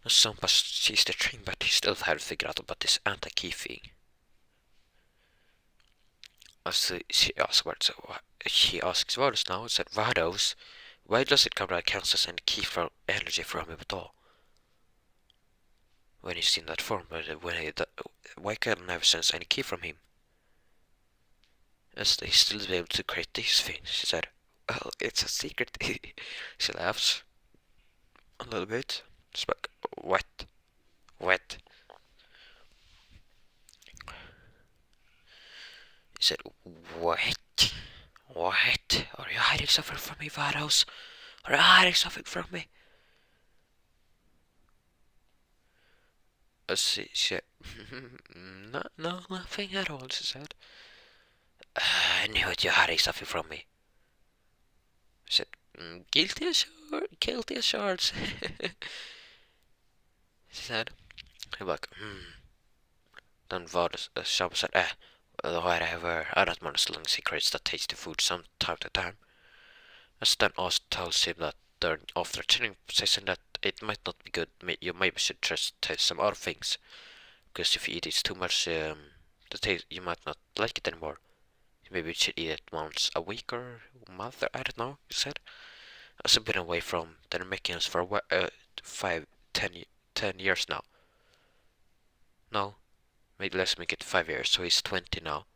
Sampa sees the thing, but he still hadn't figured out about this anti-key thing. As she asks Varus now, and said, Varus, why does it come that I can't send key for energy from him at all? When he's in that form, why can't I never sense any key from him? As he still be able to create these things, she said. Well, it's a secret. She laughs a little bit. Just like, what? What? He said, what? What? Are you hiding something from me, Varus? Are you hiding something from me? She said, no, nothing at all, she said. I knew it, you're hiding something from me. She said, guilty as charged. She said, he was like, Then Varus, Shab said, whatever, I don't mind as long as he creates that tasty food some time to time. As then Oz tells him that after training session that it might not be good, you maybe should just taste some other things. Because if you eat it too much, the taste, you might not like it anymore. Maybe you should eat it once a week or a month, I don't know, he said. As I've been away from the Namekians for 10 years now. No, maybe let's make it 5 years, so he's 20 now.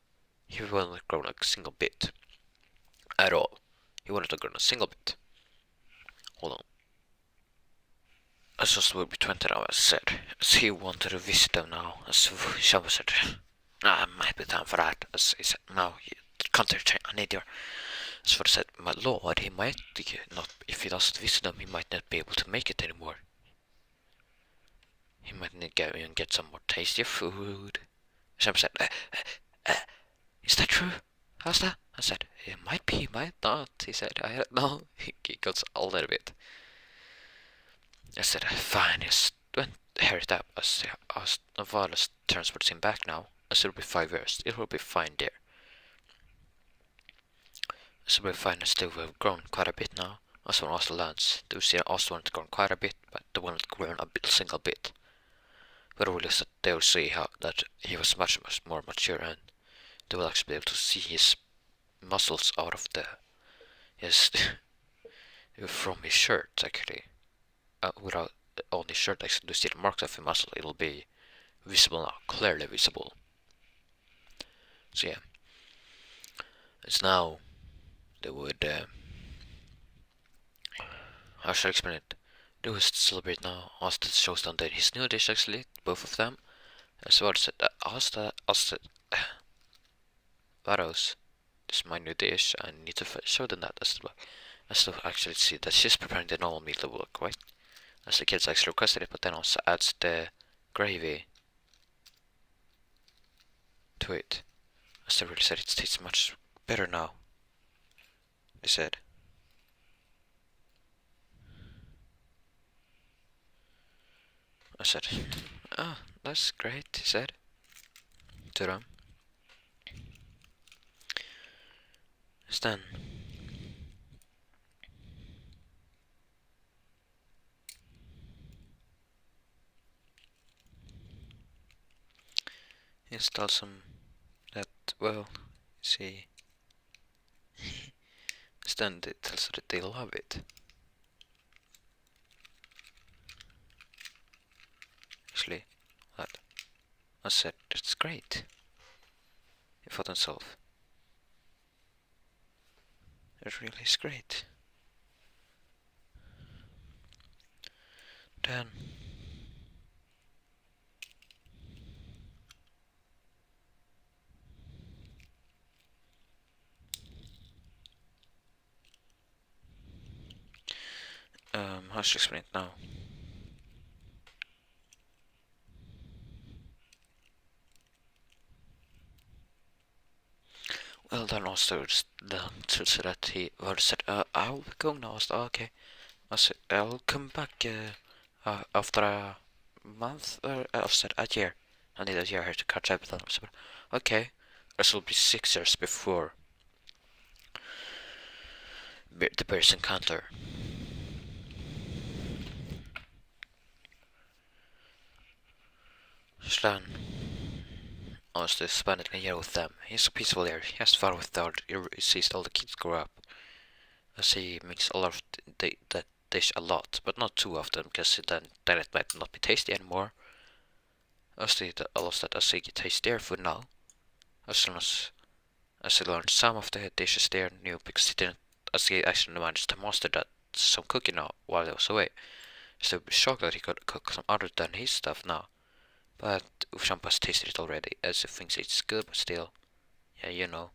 He won't grown a single bit. At all. He wouldn't have grown a single bit. Hold on. As will be 20 now, as said. As he wanted to visit them now, as Shaba said, it might be time for that. As he said, no, you can't return, I need your. As for said, my lord, he might not, if he doesn't visit them, he might not be able to make it anymore. He might need to go and get some more tastier food. Shaba said, is that true, Asta? I said, it might be, might not. He said, I don't know. He goes a little bit. I said, fine, just hear it up. As Varus turns towards him back now. As it'll be 5 years. It will be fine there. As it'll be fine, as they have grown quite a bit now. As when Asta lands, they will see Asta has grown quite a bit, but they won't grown a single bit. But really, they will see how that he was much more mature, and they will actually be able to see his muscles out of from his shirt actually. Without on his shirt, actually, to see the marks of the muscle, it'll be visible now, clearly visible. So yeah, it's now they would. How should I explain it? They would celebrate now. Asta shows down that his new dish actually, both of them. As well said, Asta, Varos, this is my new dish. I need to show them that as to actually see that she's preparing the normal meal to work, right? As the kids actually requested it, but then also adds the gravy to it. As they really said, it tastes much better now. They said. said, "Oh, that's great," he said to them. Then he tells them that, well, see, then it tells them that they love it. Actually, what? I said, it's great. He thought himself. It really is great. Then how should I explain it now? Well, then also then so that he said, I'll be going now. I said, okay. I said, I'll come back after a month, or I said a year. I need a year here to catch up with them. I said, okay. This will be 6 years before the bear's encounter. So then, honestly, spending a year with them. He's a peaceful year. He has fun with them. He sees all the kids grow up. As he makes a lot of that dish a lot, but not too often, because then it might not be tasty anymore. Honestly, a lot that as he tastes their food now, as soon as he learned some of the dishes they new, because he didn't, as he actually managed to master that some cooking now while he was away. So shocked that he could cook some other than his stuff now. But Ushampa has tasted it already, as he thinks it's good, but still, yeah, you know.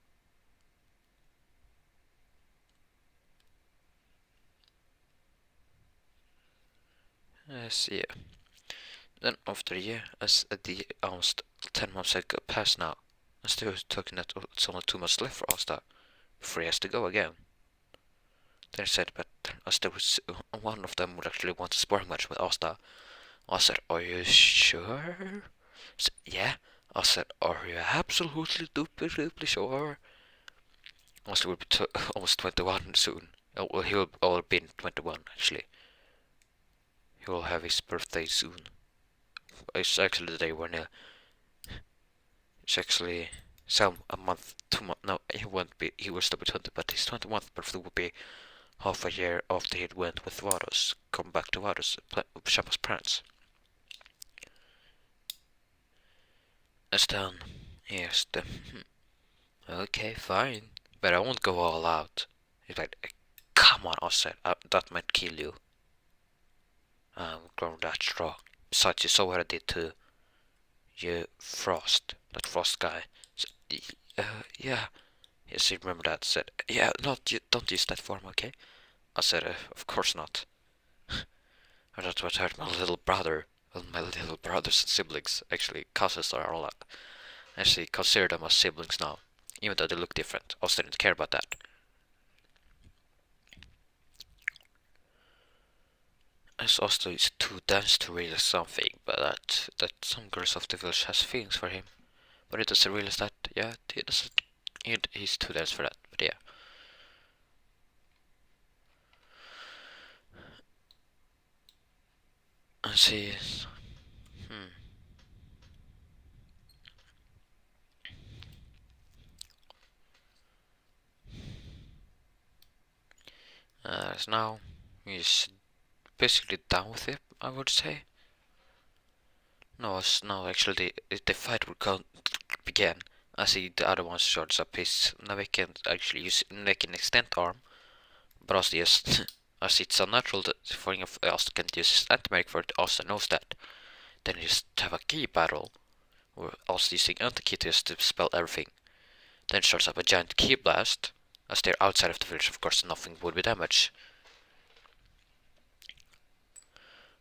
Yes, yeah. Then after a year, as the almost 10 months had passed now, I still talking that it's only 2 months left for Asta before he has to go again. Then he said, but Asta was one of them would actually want a sparring match with Asta. I said, are you sure? I said, yeah. I said, are you absolutely duper sure? Asta will be almost 21 soon. Well, he will all be 21 actually. He will have his birthday soon. It's actually the day when it's actually a month, 2 months. No, he won't be. He will still be 20, but his 21st birthday will be half a year after he went with Vados, come back to Vados, Shampa's parents. As then, yes, okay, fine, but I won't go all out. He's like, come on, I said, that might kill you. I'm growing that strong. Besides, you saw what I did to you, Frost, that Frost guy. So, yeah. Yes, he remembered that. Said, yeah, don't use that form, okay? I said, of course not. That's what hurt my little brother. Well, my little brothers and siblings, actually, cousins are all that. Actually, consider them as siblings now, even though they look different. I also didn't care about that. As also is too dense to realize something, but that some girls of the village has feelings for him, but he doesn't realize that. Yeah, he doesn't. He's too dense for that. But yeah. And see, hmm. So now he's basically done with it, I would say. No, actually, the fight would begin. I see the other one shots up his Navik can actually use Navik an extend arm, but also just as it's unnatural that for Asta can't use his anti-medic for it, Asta knows that. Then you just have a key battle, where also using anti-key to spell everything. Then starts up a giant key blast. As they're outside of the village, of course, nothing would be damaged.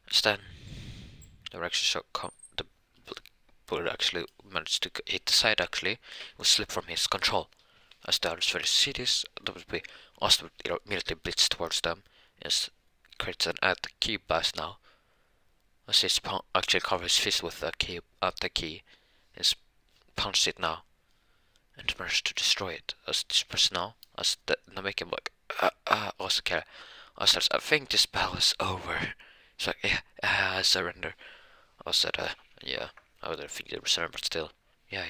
Instead, they were actually the bullet actually managed to hit the side. Actually, it would slip from his control. As the others were cities, that would be Asta would immediately blitz towards them. It creates an anti-key blast now. As he actually covered his fist with the key, and punched it now, and managed to destroy it. As this person now, as the make him like, also care. As I think this battle is over. It's like, yeah, I surrender. I said, yeah, I wouldn't think you surrender, but still, yeah,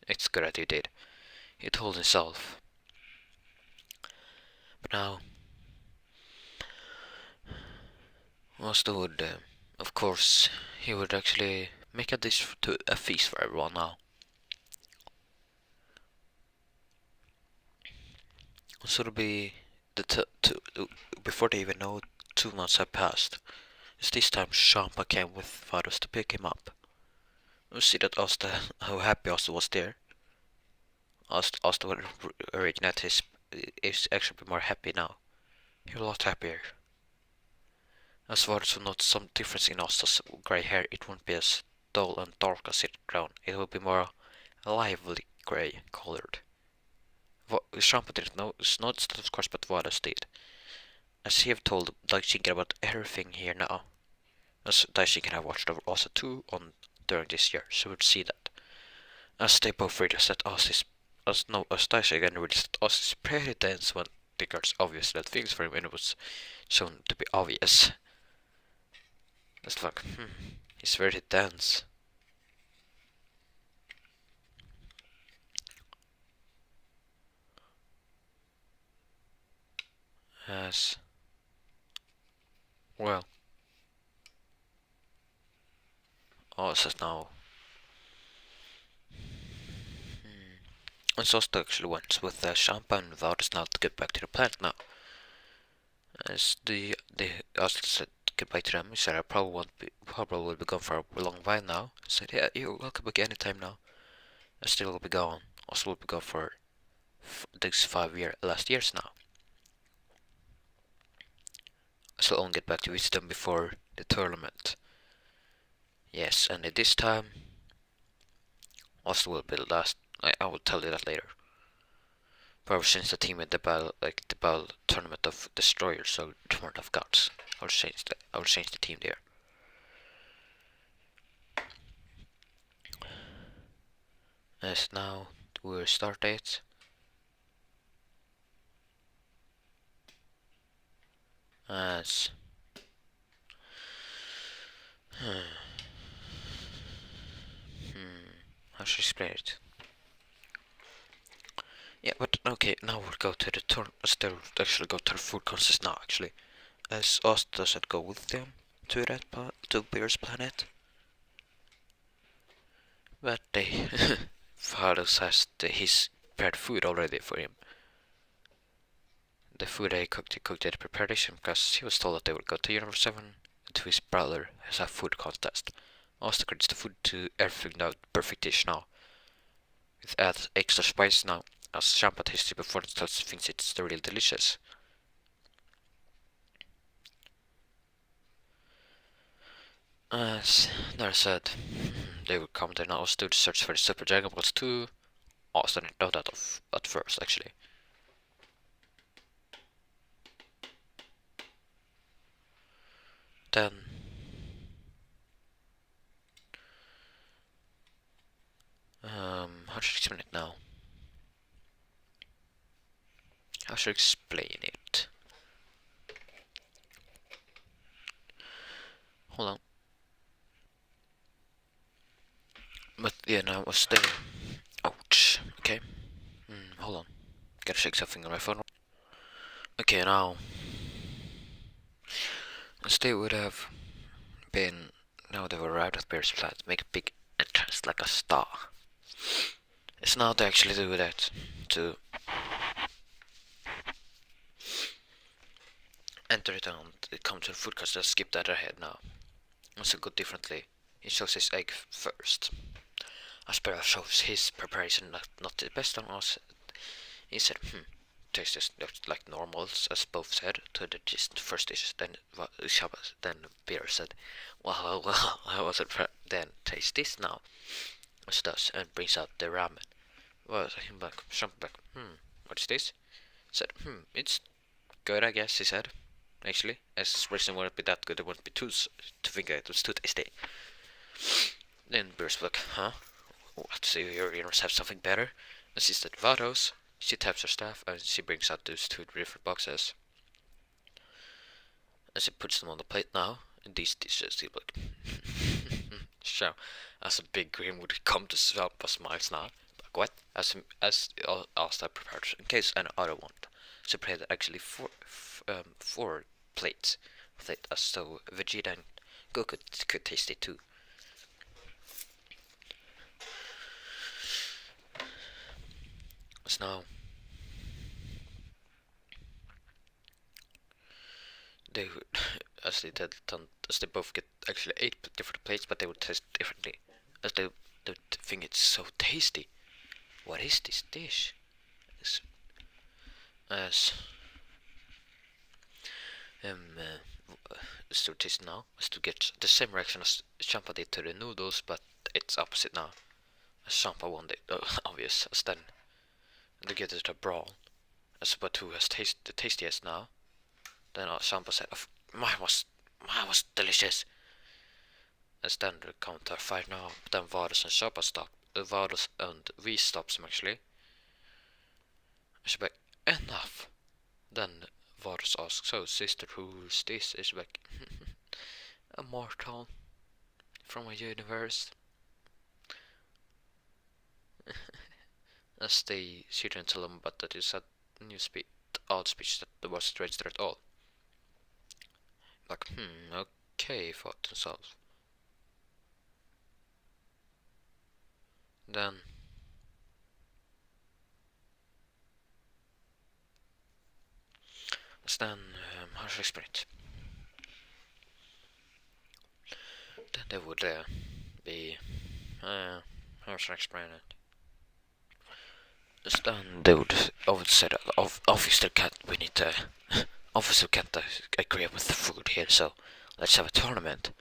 it's good that you did. He told himself. But now, Asta would, of course, he would actually make a dish to a feast for everyone now. So it'll be before they even know, 2 months have passed. It's this time Champa came with fathers to pick him up. We see that Asta, how happy Asta was there. Asta would originate is actually more happy now. He was a lot happier. As fathers would notice some difference in Asta's grey hair, it won't be as dull and dark as it brown. It will be more lively grey colored. Champa didn't know, not that of course, but Vadas did. As he have told Daishinkan about everything here now. As Daishinkan have watched over Asa too on during this year, so would see that. As they both realized that as Daishinkan realized that Asa is pretty dense when the girls obviously had things for him and it was shown to be obvious. That's like, he's very dense. As well, Asa's now. And Sosta actually went with the champagne Vadas now to get back to the planet now. As the Asa said goodbye to them, he said I probably will be gone for a long while now. He said, yeah, you're welcome back anytime now. I still will be gone. Also will be gone for these last years now. I shall only get back to visit them before the tournament. Yes, and at this time, also will be the last. I will tell you that later. But I will change the team in the battle tournament of destroyers, so tournament of gods. I will change the team there. As now we'll start date. As how should I explain it? Yeah, but okay, now we'll go to the turn. They'll actually go to the food contest now. Actually, as us doesn't go with them to that to Bear's planet, but they Father has his prepared food already for him. The food they cooked, he cooked at preparation because he was told that they would go to Universe 7 to his brother as a food contest. Asta credits the food to everything now, perfect dish now. With add extra spice now, as Champa tasted before and thinks it's really delicious. As Nara said, they would come there now to search for the Super Dragon Balls 2. Asta didn't know that at first, actually. Then how should I explain it now? How should I explain it? Hold on. But yeah, now I was there. Ouch. Okay. Hold on. Gotta check something on my phone. Okay, now. As they would have been. Now they've arrived at Bear's Flat. Make a big entrance like a star. It's now they actually do that. To enter it and come to the food because they'll skip that ahead now. Also go differently. He shows his egg first. Aspera shows his preparation not the best on us. He said, tastes just like normals, as both said, to the first dish. Then Beer said, well, how was it? Then taste this now. As does, and brings out the ramen. Well, him back, jump back. What is this? Said, it's good, I guess, he said. actually. As racing wouldn't be that good, it wouldn't be too to think it was too tasty. Then Beer's like, huh? What? So your universe have something better? And sees that Vados. She taps her staff and she brings out those two different boxes. And she puts them on the plate now. And these dishes, he like, sure. As a big grin would come to Svampa smiles now. Like what? As Asta prepared in case any other want. She prepared actually four plates of it, so Vegeta and Goku could taste it too. So now they would, as they both get actually 8 different plates, but they would taste differently, as they would think it's so tasty. What is this dish? As to taste now, as to get the same reaction as Champa did to the noodles, but it's opposite now. As Champa won the obvious, as then they get it a brawl. As but who has the tastiest now? Then Champa said, mine was delicious." As then the counter fight now. But then Varus and Champa stop. Varus and V stops him actually. She's like, enough. Then Varus asks, "So sister, who's this?" Is like, a mortal from a universe. As she didn't tell him, but that is a new odd speech that wasn't registered at all. Like, okay, thought himself. Then how should I explain it? Then there would be, how should I explain it? Then they would say that obviously we need to, obviously can't agree with the food here, so let's have a tournament.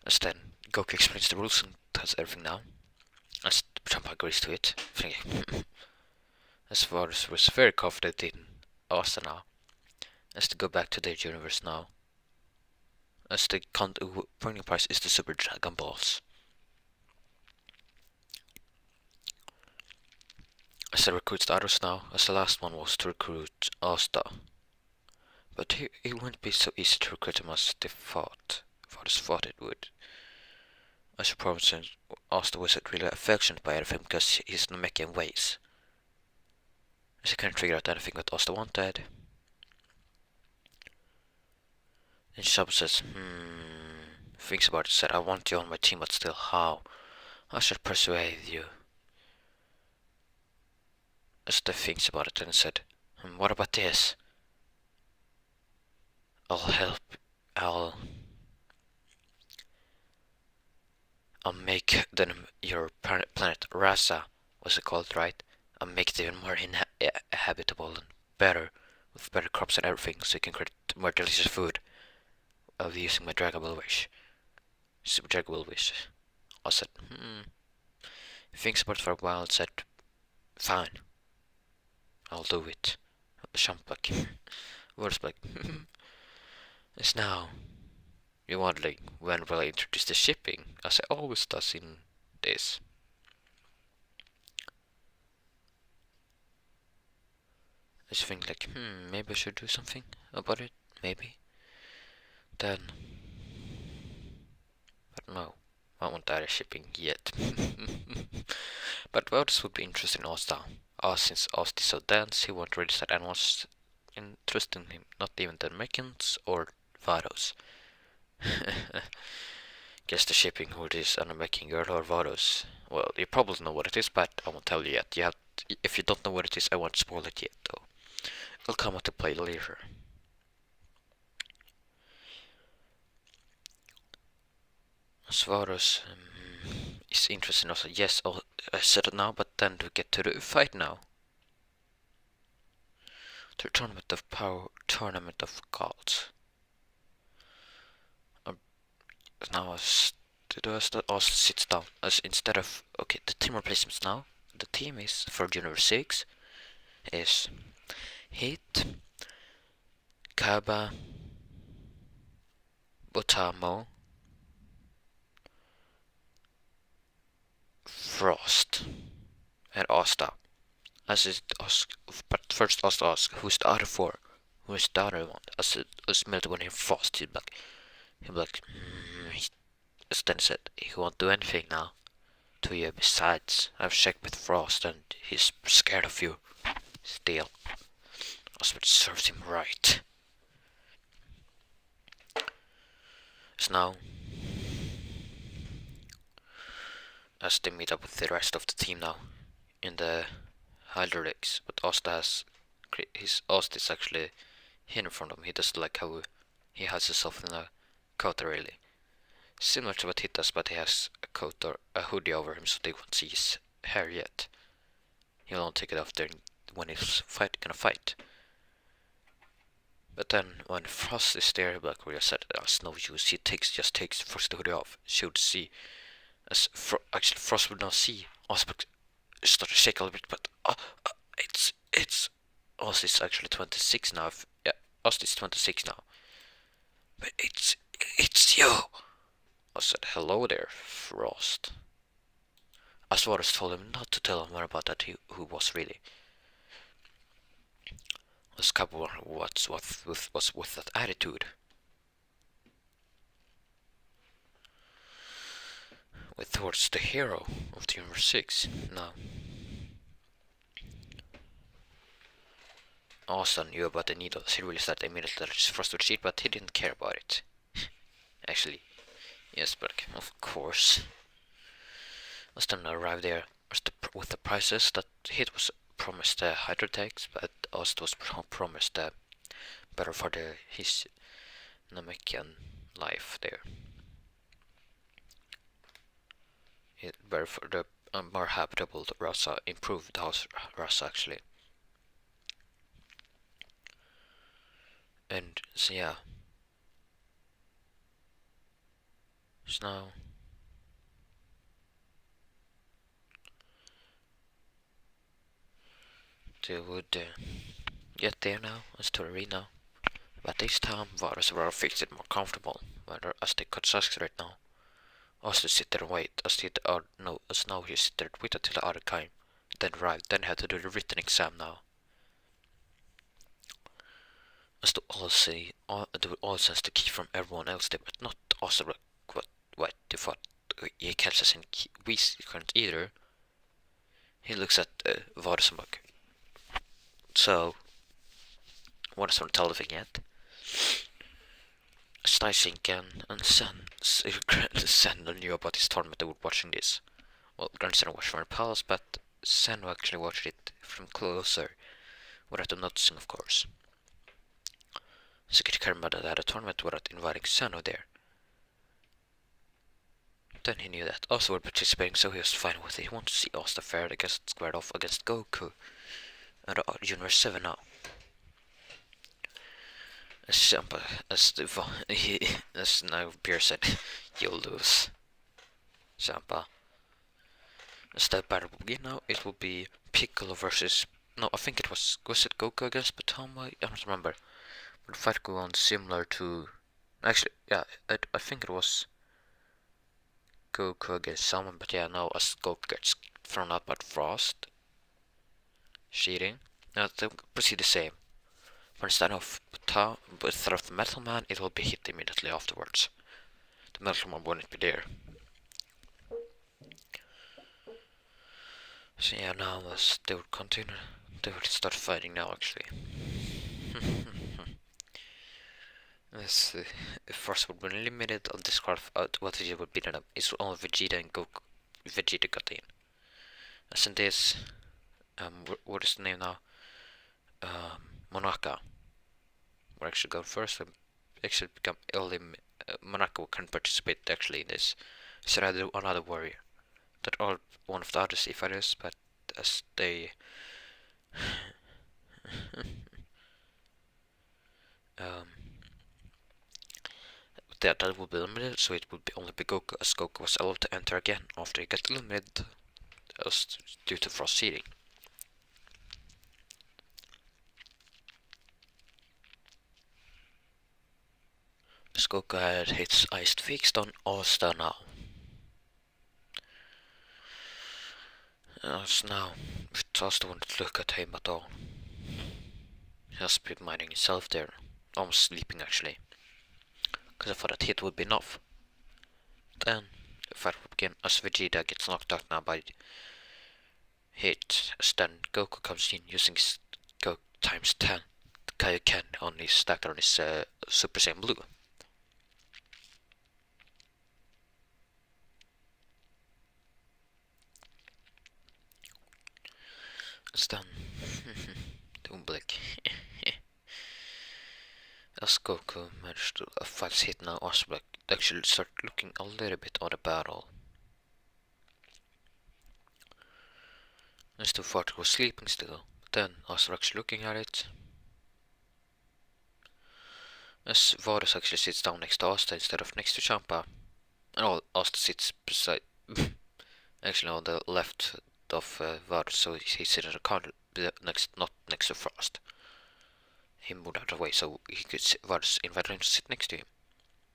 As then Goku explains the rules and tells everything now. As Champa agrees to it, thinking, as Varus was very confident in Asta now, as to go back to their universe now. As the winning prize is the Super Dragon Balls. As they recruit the others now, as the last one was to recruit Asta. But it wouldn't be so easy to recruit him as they thought. Varus thought it would. I suppose Asta wasn't really affectionate by anything because he's not making ways. As he couldn't figure out anything that Asta wanted. And Shab says, thinks about it, said, "I want you on my team, but still how? I should persuade you." As they thinks about it and said, "What about this? I'll help. I'll make your planet Rasa, was it called, right? I'll make it even more habitable and better, with better crops and everything, so you can create more delicious food of using my Dragon Ball wish." Super Dragon Ball wish. I said, He thinks about it for a while and said, "Fine, I'll do it." Champak. Words like, it's now. You're wondering when will I introduce the shipping, as I always does in this. I just think like, maybe I should do something about it, maybe. Then, but no, I won't add shipping yet. But well, this would be interesting also. Since Ost is so dense, he won't really set anyone's interest in him, not even the Americans or Vados. Guess the shipping who it is, an American girl or Vados. Well, you probably know what it is, but I won't tell you yet. If you don't know what it is, I won't spoil it yet, though. It'll come out to play later. Svaros is interesting also. Yes, I said it now, but then we get to the fight now. The Tournament of Power, Tournament of Gods. Now also sits down, as instead of, okay, the team replacements now. The team is, for Universe 6, is Heat, Kaba, Botamo, Frost, and Asta. As it ask, but first Asta asks, who's the other four? Who's the other one? As it was melted when he Frost, he'd be like, then said, he won't do anything now to you. Besides, I've checked with Frost and he's scared of you. Still, Oswald serves him right. So now, as they meet up with the rest of the team now in the hydraulics, but Asta has Asta is actually hidden from them. He doesn't like how he has himself in a coat really. Similar to what he does, but he has a coat or a hoodie over him so they won't see his hair yet. He'll only take it off there when he's gonna fight. But then when Frost is there, like we said, there's no use. He just takes first the hoodie off. She would see, as actually Frost would not see. Osberg start to shake a little bit, but it's Oz is actually 26 now. Yeah, Oz is 26 now. But it's you. I said hello there, Frost. Aswaris told him not to tell him more about that. Who was really. Let's cover what's with that attitude. With towards the hero of the number 6 now. Austin knew about the needles. He really started immediately that Frost would cheat, but he didn't care about it. Actually, yes, but of course. Austin arrived there with the prices that he was promised the hydrotex, but Austin was promised better for his Namekian life there. Better for the more habitable Rasa, improved house Rasa actually. And so yeah. So now they would get there now, as to read now. But this time Varus were fixed it more comfortable, whether as they could sucks right now. As to sit there and wait, as now he sit there and wait until the other came, then arrived, then had to do the written exam now. As to all sense the key from everyone else there, but not also what they thought he catches us in we couldn't either. He looks at Varus and like, so what is on television yet? Steisinken and Sen knew about his tournament they were watching this. Well, Grandson watched from the palace, but Sen actually watched it from closer, without them noticing, of course. Secret Kermada had a tournament without inviting Sen there. Then he knew that Asta were participating, so he was fine with it. He wanted to see Asta fair against squared off against Goku at Universe 7 now. As now Beer said, you'll lose. Champa. As the battle will begin now, it will be Piccolo versus. No, I think it was it Goku against Batama? I don't remember. But the fight go on similar to. Actually, yeah, I think it was Goku against someone, but yeah, now as Goku gets thrown out by Frost. Cheating. Now they proceed the same. But instead of the Metal Man, it will be hit immediately afterwards. The Metal Man won't be there. So yeah, now as they would continue, they would start fighting now actually. This first would be limited on disqualified. What Vegeta would be then is only Vegeta and Goku. Vegeta got in. As in this, what is the name now? Monaka. We're actually going first. Actually become only Monaka can participate actually in this. So I had another warrior. That are one of the other sea fighters, but as they that will be limited, so it would be only be Goku, as Goku was allowed to enter again after he got limited due to Frost seeding. Goku had his eyes fixed on Asta now. As now, Asta wanted to look at him at all. Just been minding himself there, almost sleeping actually, because I thought that hit would be enough. Then the fight will begin as Vegeta gets knocked out now by hit. As then Goku comes in using his Go times 10 Kaioken on his stacked on his Super Saiyan Blue. As then Doomblick. As Goku managed to fight hit now, Osberg actually start looking a little bit on the battle. As the Fart was sleeping still, then Osberg actually looking at it. As Varus actually sits down next to Asta instead of next to Champa. And all Asta sits beside actually on the left of Varus, so he's sitting in the corner not next to Frost. He moved out of the way so he could sit, Varus invited him to sit next to him.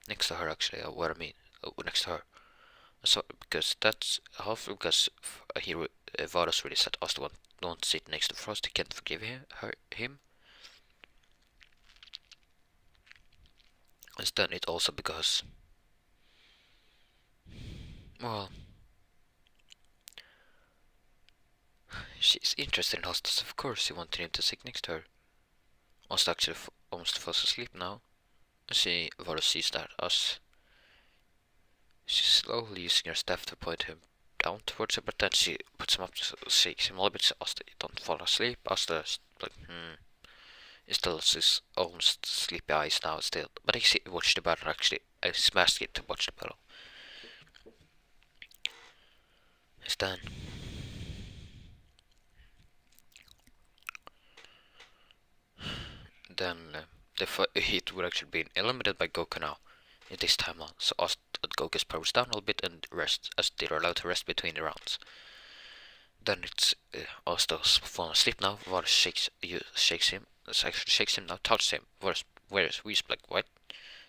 Next to her actually, what I mean, next to her. So because that's half because Varus really said Asta won't sit next to Frost, he can't forgive him. And then it also because, well, she's interested in Asta, so of course he wanted him to sit next to her. Asta actually almost falls asleep now. And Varus sees that as she's slowly using her staff to point him down towards her, but then she puts him up, shakes him a little bit, so Asta don't fall asleep. Asta like, he still has his almost sleepy eyes now still, but he watched the battle actually. I smashed it to watch the battle. It's done. Then the heat would actually be eliminated by Goku now in this timeline, so Goku's powers down a little bit and rest, as they're allowed to rest between the rounds. Then it's Asta's falling asleep now. Varus shakes him. Actually shakes him now, touches him. Varus, where's Whis like what?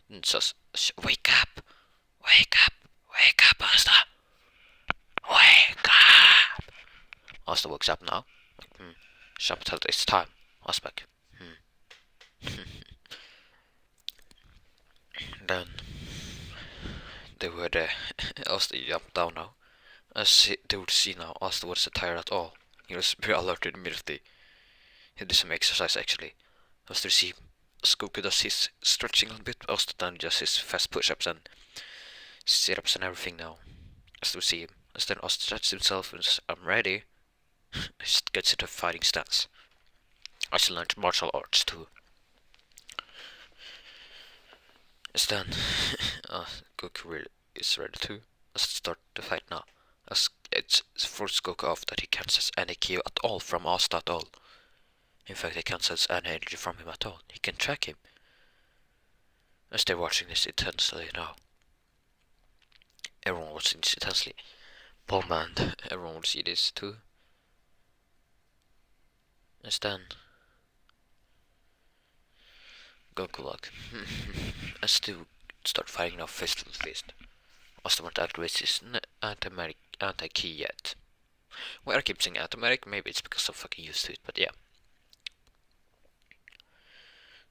And says, wake up! Wake up! Wake up, Asta! Wake up! Asta wakes up now. Sharp told it's time. Asbek. Then they would Asta jump down now. As they would see now, Asta wasn't tired at all. He was very alerted immediately. He did some exercise actually. As they see Goku does his stretching a bit, Asta then just his fast push-ups and sit-ups and everything now. As they see him. As then Asta stretches himself and says, I'm ready. He gets into a fighting stance. I still learned martial arts too. As then Goku is ready to start the fight now. As it's forced Goku off that he can't sense any ki at all from Asta at all. In fact, he can't sense any energy from him at all. He can track him. As they're watching this intensely now. Everyone watching this intensely. Bomb and everyone will see this too. As then Goku like as they start fighting now fist to fist. Asta won't activate his anti-ki yet. Well, I keep saying automatic, maybe it's because I'm fucking used to it, but yeah.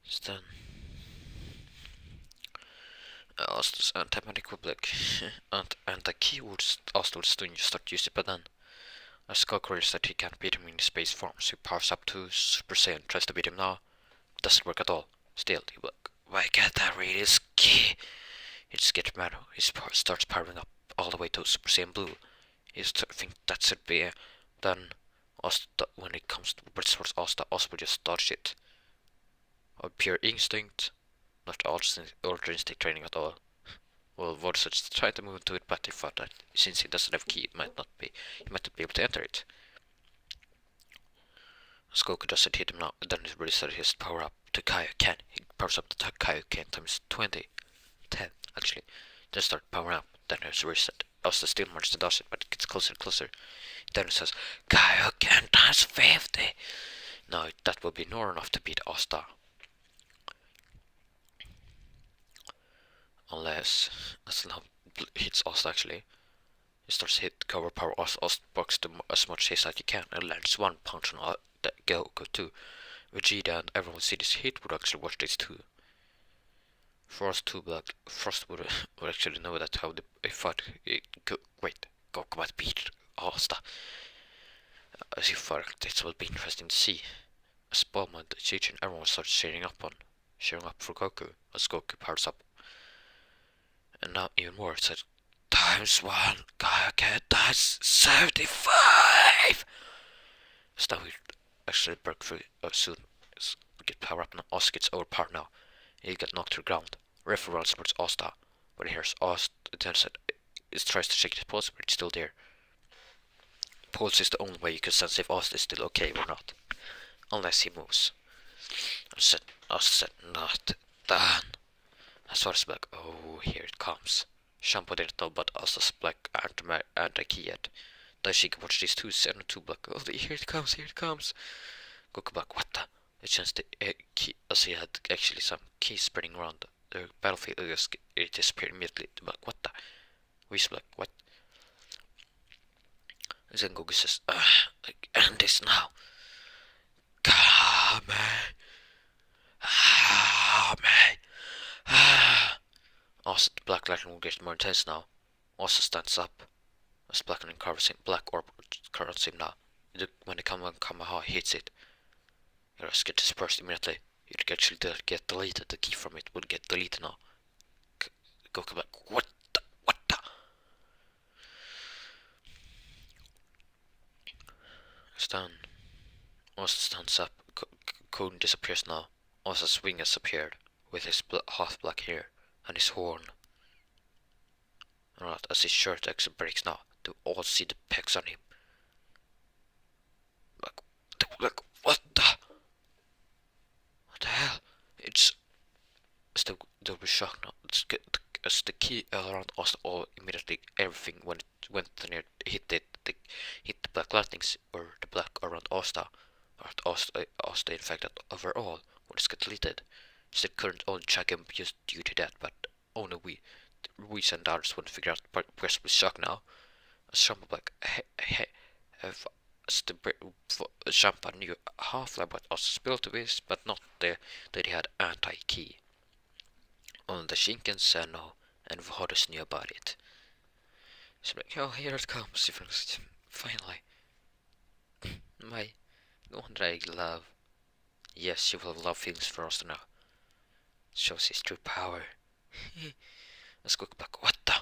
So then Asta's anti-magic will like anti-ki would Asta would soon start using it, but then as Goku realizes that he can't beat him in the space form, so he powers up to Super Saiyan, tries to beat him now. Doesn't work at all. Still, he will like, why can't I read his ki? He just gets mad. He starts powering up all the way to Super Saiyan Blue. He think that should be then Asta, when it comes towards Asta will just dodge it. Or pure instinct, not ultra instinct training at all. Well, Varus just tried to move into it, but he thought that since he doesn't have key, he might not be able to enter it. As Goku doesn't hit him now, then he really started his power up to Kaioken. He powers up the Kaioken times 20. 10 actually. Then start powering up, then there's reset. Asta still manages to dodge it, but it gets closer and closer. Then it says Kaioken times 50. Now that will be not enough to beat Asta. Unless Asta hits Asta actually. He starts hit cover power Asta blocks as much hits as you can and lands one punch on the Goku too. Vegeta and everyone see this hit would actually watch this too. Frost would actually know that how the fight. Wait, Goku might beat Asta. As he fought, it will be interesting to see. As Bulma and Chichen, everyone starts cheering up for Goku as Goku powers up. And now even more, it said, times one, Kaioken times 75! So now we actually break through soon. Get power up now. Asta gets overpowered now. He get knocked to the ground. Referee runs towards Asta, but he hears Asta. Then it tries to shake his pulse, but it's still there. Pulse is the only way you can sense if Asta is still okay or not, unless he moves. Asta said, not done. I saw this black. Oh, here it comes. Shampoo didn't know, but Asta's black anti-key yet. Then she can watch these two, and two black. Oh, here it comes, here it comes. Goku black, what the? It changed the key, as he had actually some keys spreading around the battlefield. It disappeared immediately. But what the? Whis black, what? And then Goku says, end this now. Come Also, the black lightning will get more intense now. Also stands up. As black and covers him, black orb covers him now. When the Kamehameha hits it, your ass gets dispersed immediately. You'd actually get deleted. The key from it will get deleted now. Goku back. What the? What the? Stan. Also stands up. Coden disappears now. Also Swing has appeared with his half black hair and his horn. Alright, as his shirt actually breaks now, they all see the pecs on him. Like, what the? What the hell? It's they'll be shocked now. As the key around us all immediately everything when it went near hit the black lightnings or the black around Asta or Asta infected overall would just get deleted. Still couldn't only check him just due to that, but only we and others wouldn't figure out possibly shock now. As Shampoo black as the Shampoo knew half-life what Asta's ability is, but not that he had anti-key. Only the Shinken said no, and Vhodis knew about it. So like, oh, here it comes, finally. My, the one that I love. Yes, she will love feelings for Asta now. Shows his true power. Let's go back. What the?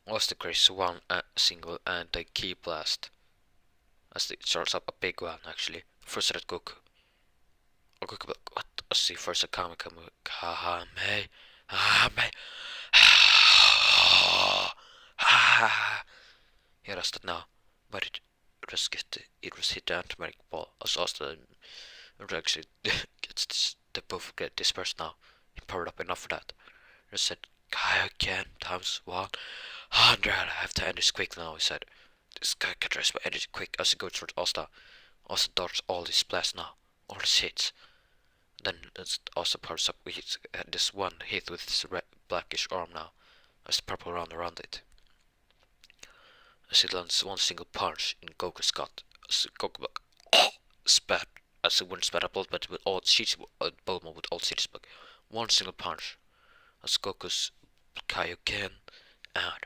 Asta creates one single anti-key blast. As it starts up a big one, actually. First at Goku. Goku back. What? As he first a Kame. He arrested now, but it was hit the automatic ball. As Asta actually gets the both get dispersed now. He powered up enough for that. He said, Kaioken times 100. I have to end this quick now, he said. This guy can dress my energy quick as he goes towards Asta. Asta darts all his blasts now, all his hits. Then Asta powers up with this one hit with his blackish arm now, as the purple round around it. As he lands one single punch in Goku's gut, as Goku spat, as he wouldn't spat a bullet, but with all sheets, Bulma with all sheets, but one single punch, as Goku's Kaioken and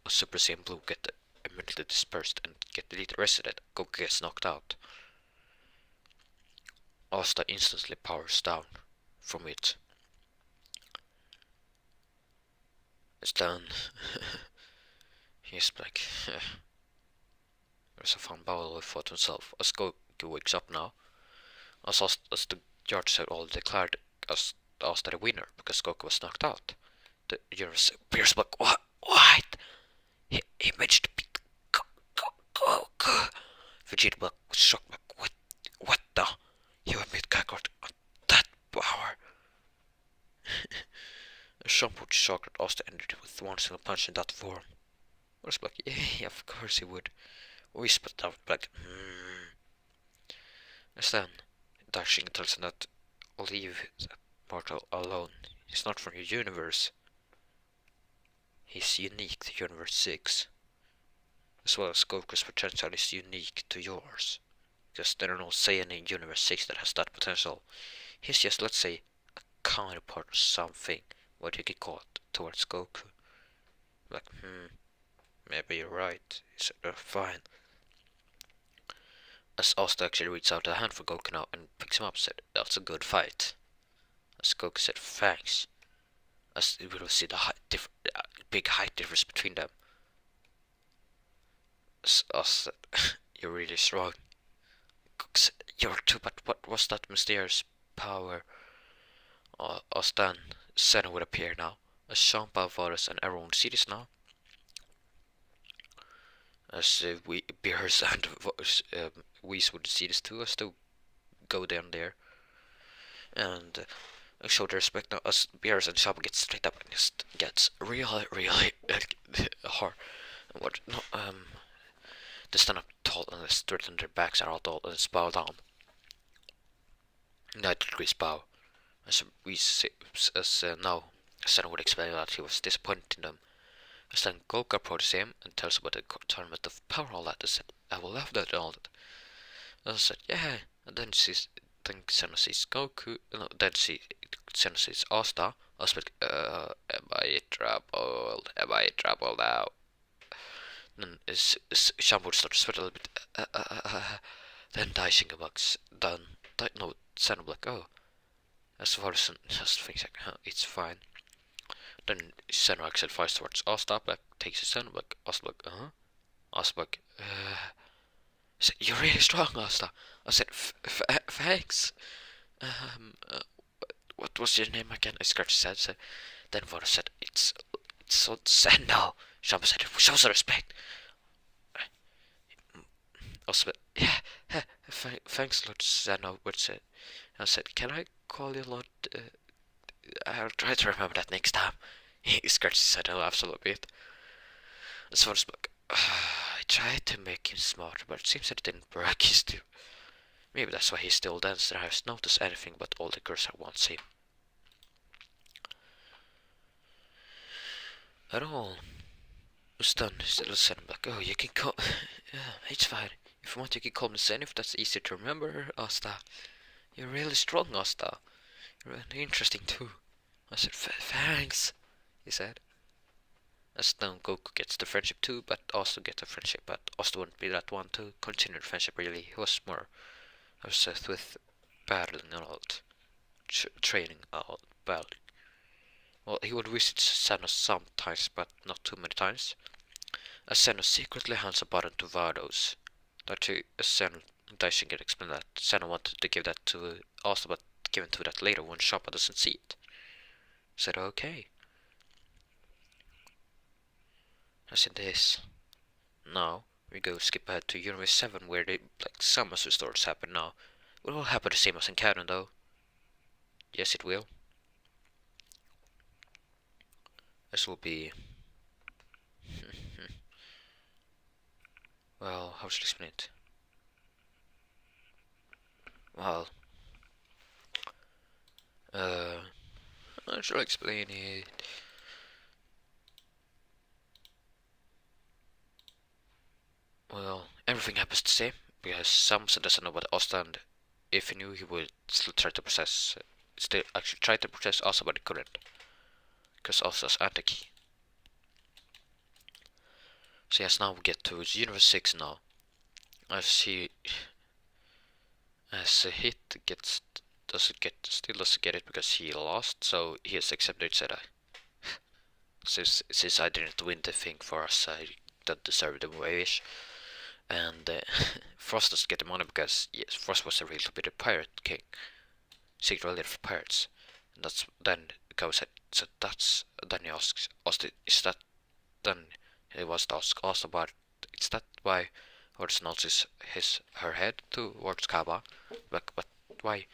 Super Saiyan Blue get immediately dispersed and get arrested. Goku gets knocked out. Asta instantly powers down from it. It's done. He's like, there's a fun battle with thought himself. As Goku wakes up now, as the judge had already declared as Asta the winner because Goku was knocked out. The universe appears like, what? He managed to beat Goku. Vegeta was shocked, like, what the? You have made Kakarot that power. Shampoo shocked at Asta ended with one single punch in that form. I was like, yeah, of course he would. Whispered out, like, As then, Darshin tells him that leave mortal alone. He's not from your universe. He's unique to Universe 6. As well as Goku's potential is unique to yours. Because there are no Saiyan in Universe 6 that has that potential. He's just, let's say, a counterpart or something, what you could call it, towards Goku. Like, maybe you're right. He said, fine. As Asta actually reaches out a hand for Goku now and picks him up, said, that's a good fight. As Goku said, thanks. As we will see the big height difference between them. As Asta said, you're really strong. Goku said, you're too, but what was that mysterious power? Asta and Senna would appear now. As Champa, Varus, and everyone see this now. As we Bears and Whis would see this too, as they go down there and show their respect now. As Bears and Champa get straight up and just gets really hard. What? No, they stand up tall and they straighten their backs are all tall and bow down. 90 degrees bow. As we see, as now Senna would explain that he was disappointed in them. As then Goku approaches him and tells about the tournament of power and all that. They said, I will love that and all that. And I said, yeah. And then Senna sees Goku. No, then Senna sees Asta. Asta like, am I in trouble? Am I in trouble now? Then Shampoo would start to sweat a little bit. Then Daishinga bugs done. No, Senna like, oh. As far as just thinks like, it's fine. Then Senna actually flies towards Asta, like takes his Senna, like Asta, like, Asta, like, said, you're really strong, Asta. I said, thanks. What was your name again? I scratched his head. Then Varus said, it's so Senna. Shamba said, show some respect. Also, yeah, thanks, Lord Senna. I said, can I call you Lord? I'll try to remember that next time. He scratched his head and laughs a little bit. And so like, I tried to make him smarter, but it seems that it didn't work. Maybe that's why he still dances and has noticed anything but all the girls that wants him. At all. Stunned, he still said, like, oh, you can call. Yeah, it's fine. If you want, you can call me Zen if that's easier to remember, Asta. You're really strong, Asta. You're really interesting too. I said, thanks, he said. As now Goku gets the friendship too, but also gets the friendship, but Asta wouldn't be that one to continue the friendship really. He was more obsessed with battling and all that. Training all battling. Well, he would visit Senna sometimes, but not too many times. As Senna secretly hands a button to Vados. That to Senna, Daishinga explained that Senna wanted to give that to Asta, but given to that later when Shoppa doesn't see it. Said okay. As in this. Now we go skip ahead to Universe 7 where the some of the stories happen now. It will happen the same as in canon though. Yes it will. This will be well, how should I explain it? Well, how should I explain it? Well, everything happens the same, because Samson doesn't know about Asta, and if he knew, he would still try to process, still actually try to process Asta, but he couldn't, because Asta's anti-key. So yes, now we get to Universe 6 now. As Hit gets, still doesn't get it because he lost, so he has accepted, said I. Since I didn't win the thing for us, I don't deserve the wish. And Frost doesn't get the money because yes, Frost was a real bit of pirate king, secret leader for pirates. And that's then Go said, so that's then he asks, is that then he was to ask us about, is that why Horus nods her head towards Kaba? But why?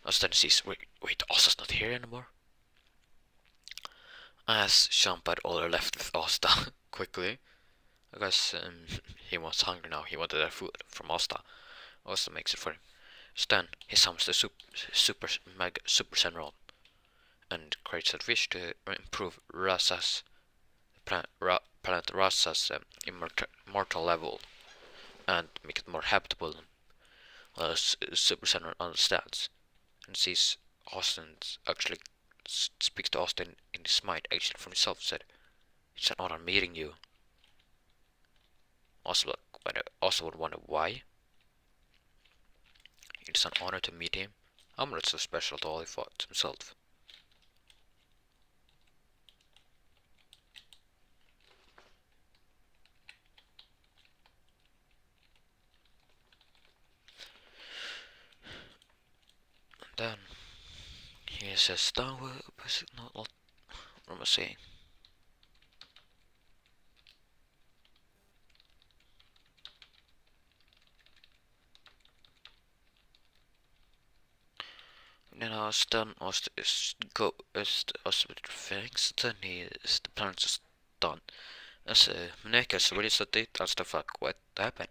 As then sees, wait, Asta's not here anymore. As Champa had already left with Asta quickly. Because he was hungry now, he wanted that food from Asta. Asta makes it for him. So then he summons the Super Senron. and creates a wish to improve planet Rasa's immortal level and make it more habitable. Super Center understands and sees Austin actually speaks to Austin in his mind, actually from himself. Said, "It's an honor meeting you." Also would wonder why. It's an honor to meet him. I'm not so special at all, he thought himself. And then he says, "Down with not what am I saying?" And then Austin is go is with things. Then he is the plan is done. As Nekas released a date and stuff like what happened.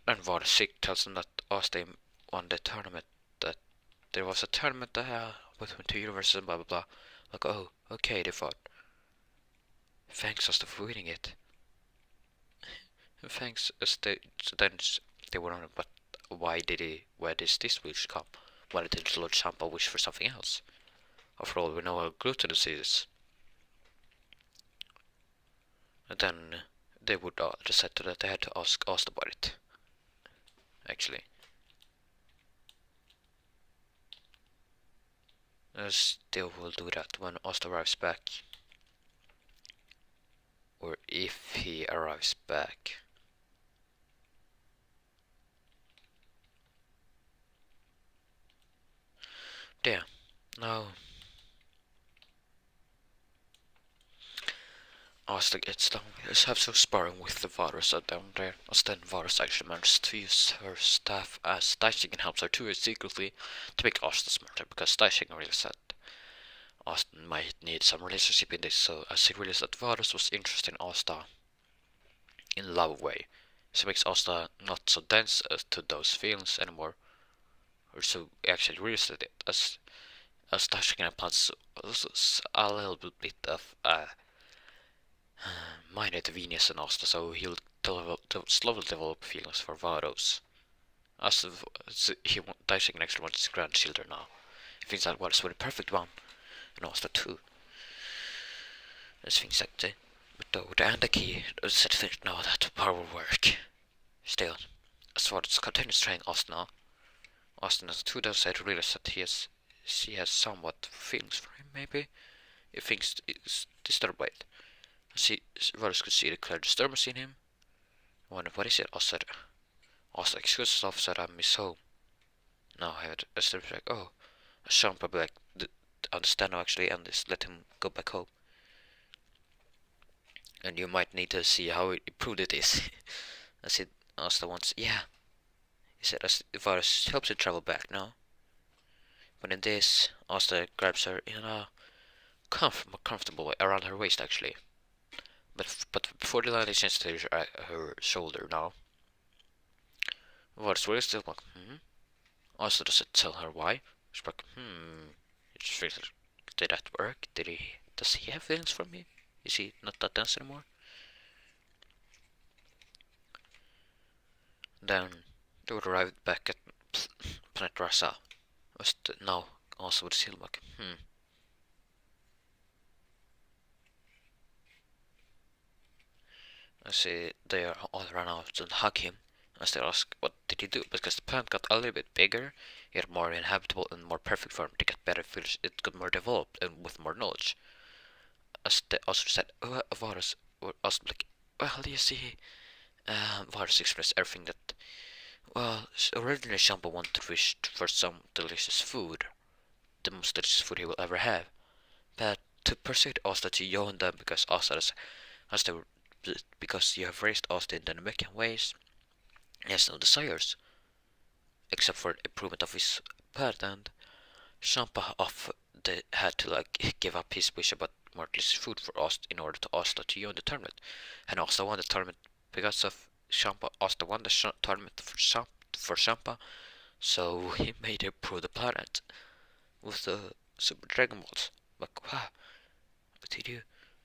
Then Varsik tells him that Austin won the tournament. That there was a tournament between two universes and blah blah blah. Like, oh, okay, they thought. Thanks Austin for winning it. And thanks as then they were on, but where does this wish come? Why did Lord Champa wish for something else? After all, we know how glutinous is. And then they would decide that they had to ask Asta about it. Actually. As they will do that when Asta arrives back. Or if he arrives back. There. Now Asta gets down. Let's have some sparring with the Varus down there. As then Varus actually manages to use her staff as Daishing and helps her to it secretly to make Asta smarter, because Daishing really said Austin might need some relationship in this, so as he realized that Varus was interested in Asta in a love way, so makes Asta not so dense to those feelings anymore, or so he actually realized it as Daishing plants a little bit of minor Venus and Asta, so he'll slowly develop feelings for Varus. As Daishing actually wants his grandchildren now. He thinks that Varus was the perfect one, and Asta too. There's things like that. But though the Andaki said things now that power will work. Still, as Varus continues training Austin now, Austin has two days to realize that she has somewhat feelings for him, maybe? He thinks it's disturbed by it. Varus could see the clear disturbance in him. I wonder what is it? Asta excused herself, said I miss home. Now I had a step like, oh, Sean probably understand now actually and just let him go back home. And you might need to see how improved it is. I said, Asta once, yeah. He said, as Varus helps you travel back now. But in this, Asta grabs her in a more comfortable way around her waist actually. But before the landing, changes to her shoulder now. Varus really still like, Asta doesn't tell her why. She's like, It just feels like, did that work? Does he have feelings for me? Is he not that dense anymore? Then they would arrive back at Planet Rasa. Now also with Silmak. I see they are all run out and hug him. As they ask what did he do, because the planet got a little bit bigger, yet more inhabitable and more perfect form to get better feels it got more developed and with more knowledge. As they also said, Varus asked like, well, you see, Varus expressed everything that, well, originally Shamba wished for some delicious food, the most delicious food he will ever have, but to persuade Asta to join them because because you have raised Asta in the Namekian ways, he has no desires, except for the improvement of his pet, and Champa had to like give up his wish about more delicious food for Asta in order to Asta to join the tournament, and Asta won the tournament because of Champa. Asta won the tournament for Champa, so he made her improve the planet with the Super Dragon Balls. Like, wow, what did you?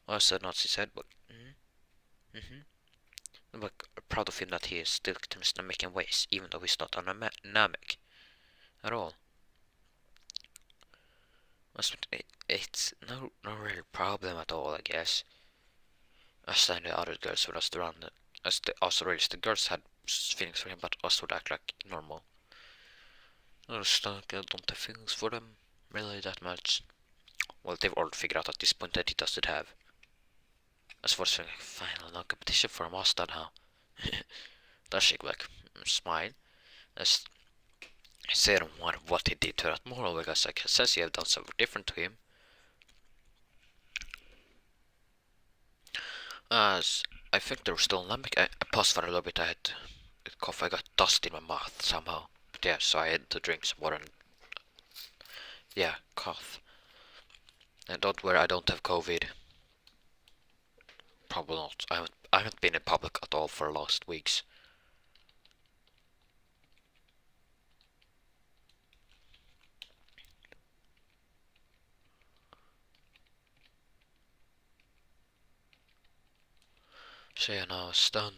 I said not, she said, but, I'm like, proud of him that he is still continues making waves, even though he's not dynamic at all. It's no real problem at all, I guess. As then the other girls would just run, as the also realized the girls had feelings for him, but us would act like normal. I don't have feelings for them really that much. Well, they've all figured out at this point that he doesn't have. As for saying, final no competition for asta now. That she like smile. As I say I don't want what he did to that moral because like says you have done something different to him. As I think there was still an Olympic. I paused for a little bit. I had a cough. I got dust in my mouth somehow. But yeah, so I had to drink some water. And, yeah, cough. And don't worry, I don't have COVID. Probably not. I haven't been in public at all for the last weeks. So yeah, now it's done.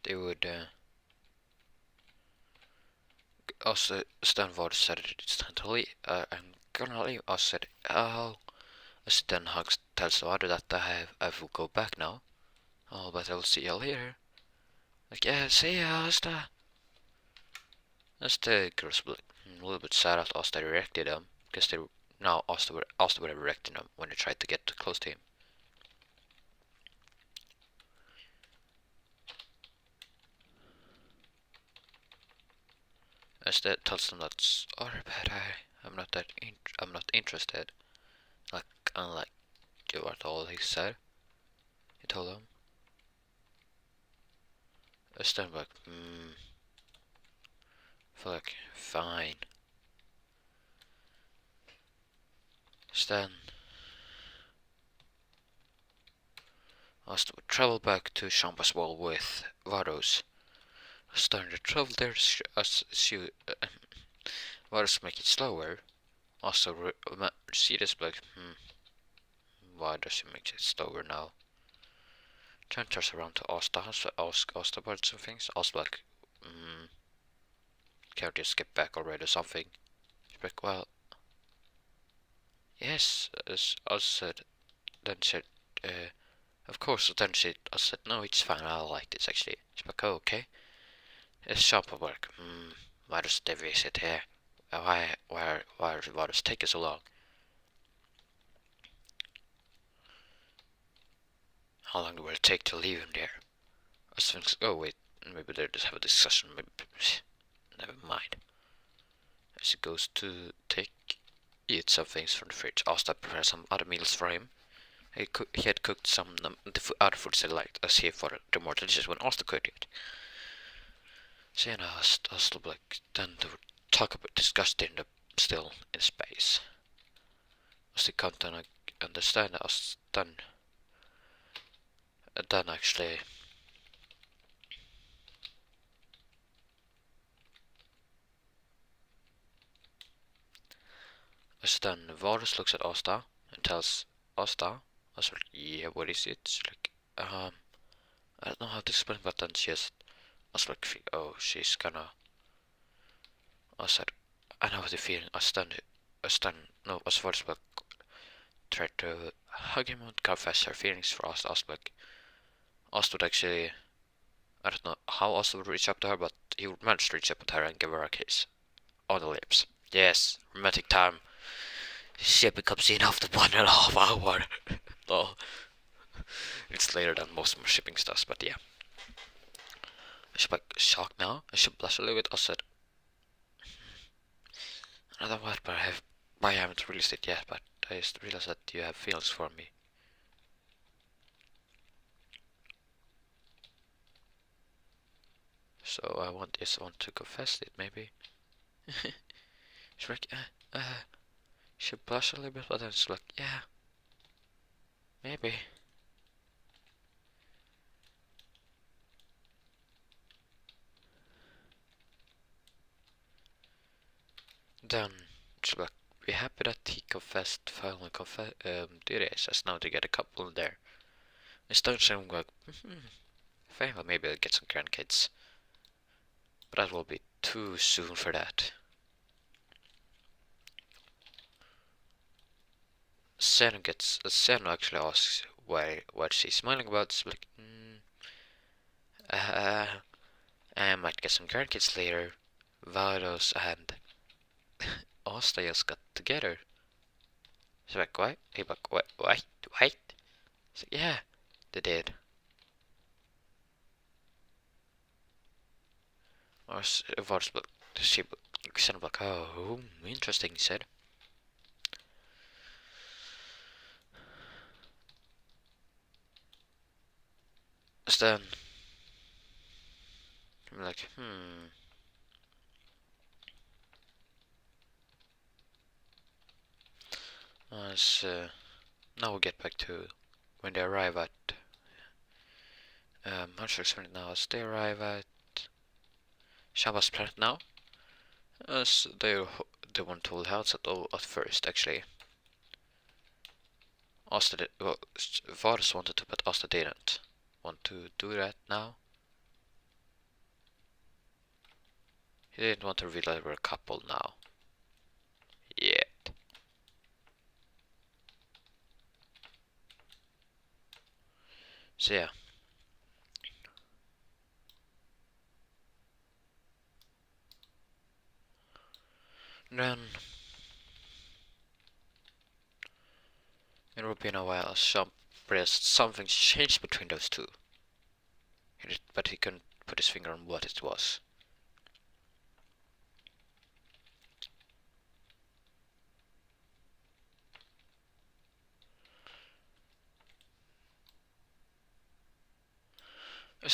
They would also Stanford said it's time to leave. I'm gonna leave. I said, oh. As then Hugs tells the other that I will go back now. Oh, but I will see you later. Like, yeah, see ya, Asta. As the girls were a little bit sad at Asta rejected them, because they now Asta would have rejected them when they tried to get close to him. As that tells them that's alright, but I'm not interested. Like unlike you what all he said. He told them. As then like, feel like fine. Stan Asta would travel back to Champaswell with Varos. Starting to travel there as she Varos make it slower. Also, see this like, why does she make it slower now? Then turns around to Asta, so ask Asta about some things. Asta like, can I just get back already or something? She's like, well, yes, as I said. Then she said, of course. Then I said, no, it's fine. I like this actually. She's like, oh, okay. It's shop work. Why does they visit here? Why does it take so long? How long will it take to leave him there? I think, oh wait, maybe they just have a discussion. Maybe, never mind. As he goes to eat some things from the fridge, Asta prepares some other meals for him. He had cooked some the other foods he liked, as he thought the more delicious when Asta cooked it. So you know, Asta like then they would talk about disgusting still in space. As they come to understand us, then actually. As then Varus looks at Asta and tells Asta, I was like, yeah, what is it? She's like, I don't know how to explain, but then I was like, oh, she's gonna. I said, I know the feeling. No, as far as like, tried to hug him and confess her feelings for Asta. I was like, Asta would actually, I don't know how Asta would reach up to her, but he would manage to reach up to her and give her a kiss on the lips. Yes, romantic time. Ship becomes in after 1.5 hours. Oh, it's later than most of my shipping stuff, but yeah. I should like shocked now. I should blush a little bit. I said, another word, but I haven't released it yet. But I just realized that you have feelings for me. So I want to confess it, maybe. She's like, she blush a little bit, but then it's like, yeah, maybe. then it's like, be happy that he finally did it, as now to get a couple there. Instead of like, finally maybe I'll get some grandkids. But that will be too soon for that. Sen actually asks what she's smiling about. It's like, I might get some grandkids later. Vados and Asta just got together. She's like, what? He's like, what? She's like, yeah, they did. Or Vados, but she said like, oh, interesting, he said. So then, I'm like, now we'll get back to when they arrive at I'm sure now as they arrive at Shabba's planet now. As they weren't told how at first actually. Asta did, well, Varus wanted to, but Asta didn't want to do that now. He didn't want to reveal that we're a couple now. Yet. So yeah. And then it will be in a while. Something changed between those two. But he couldn't put his finger on what it was.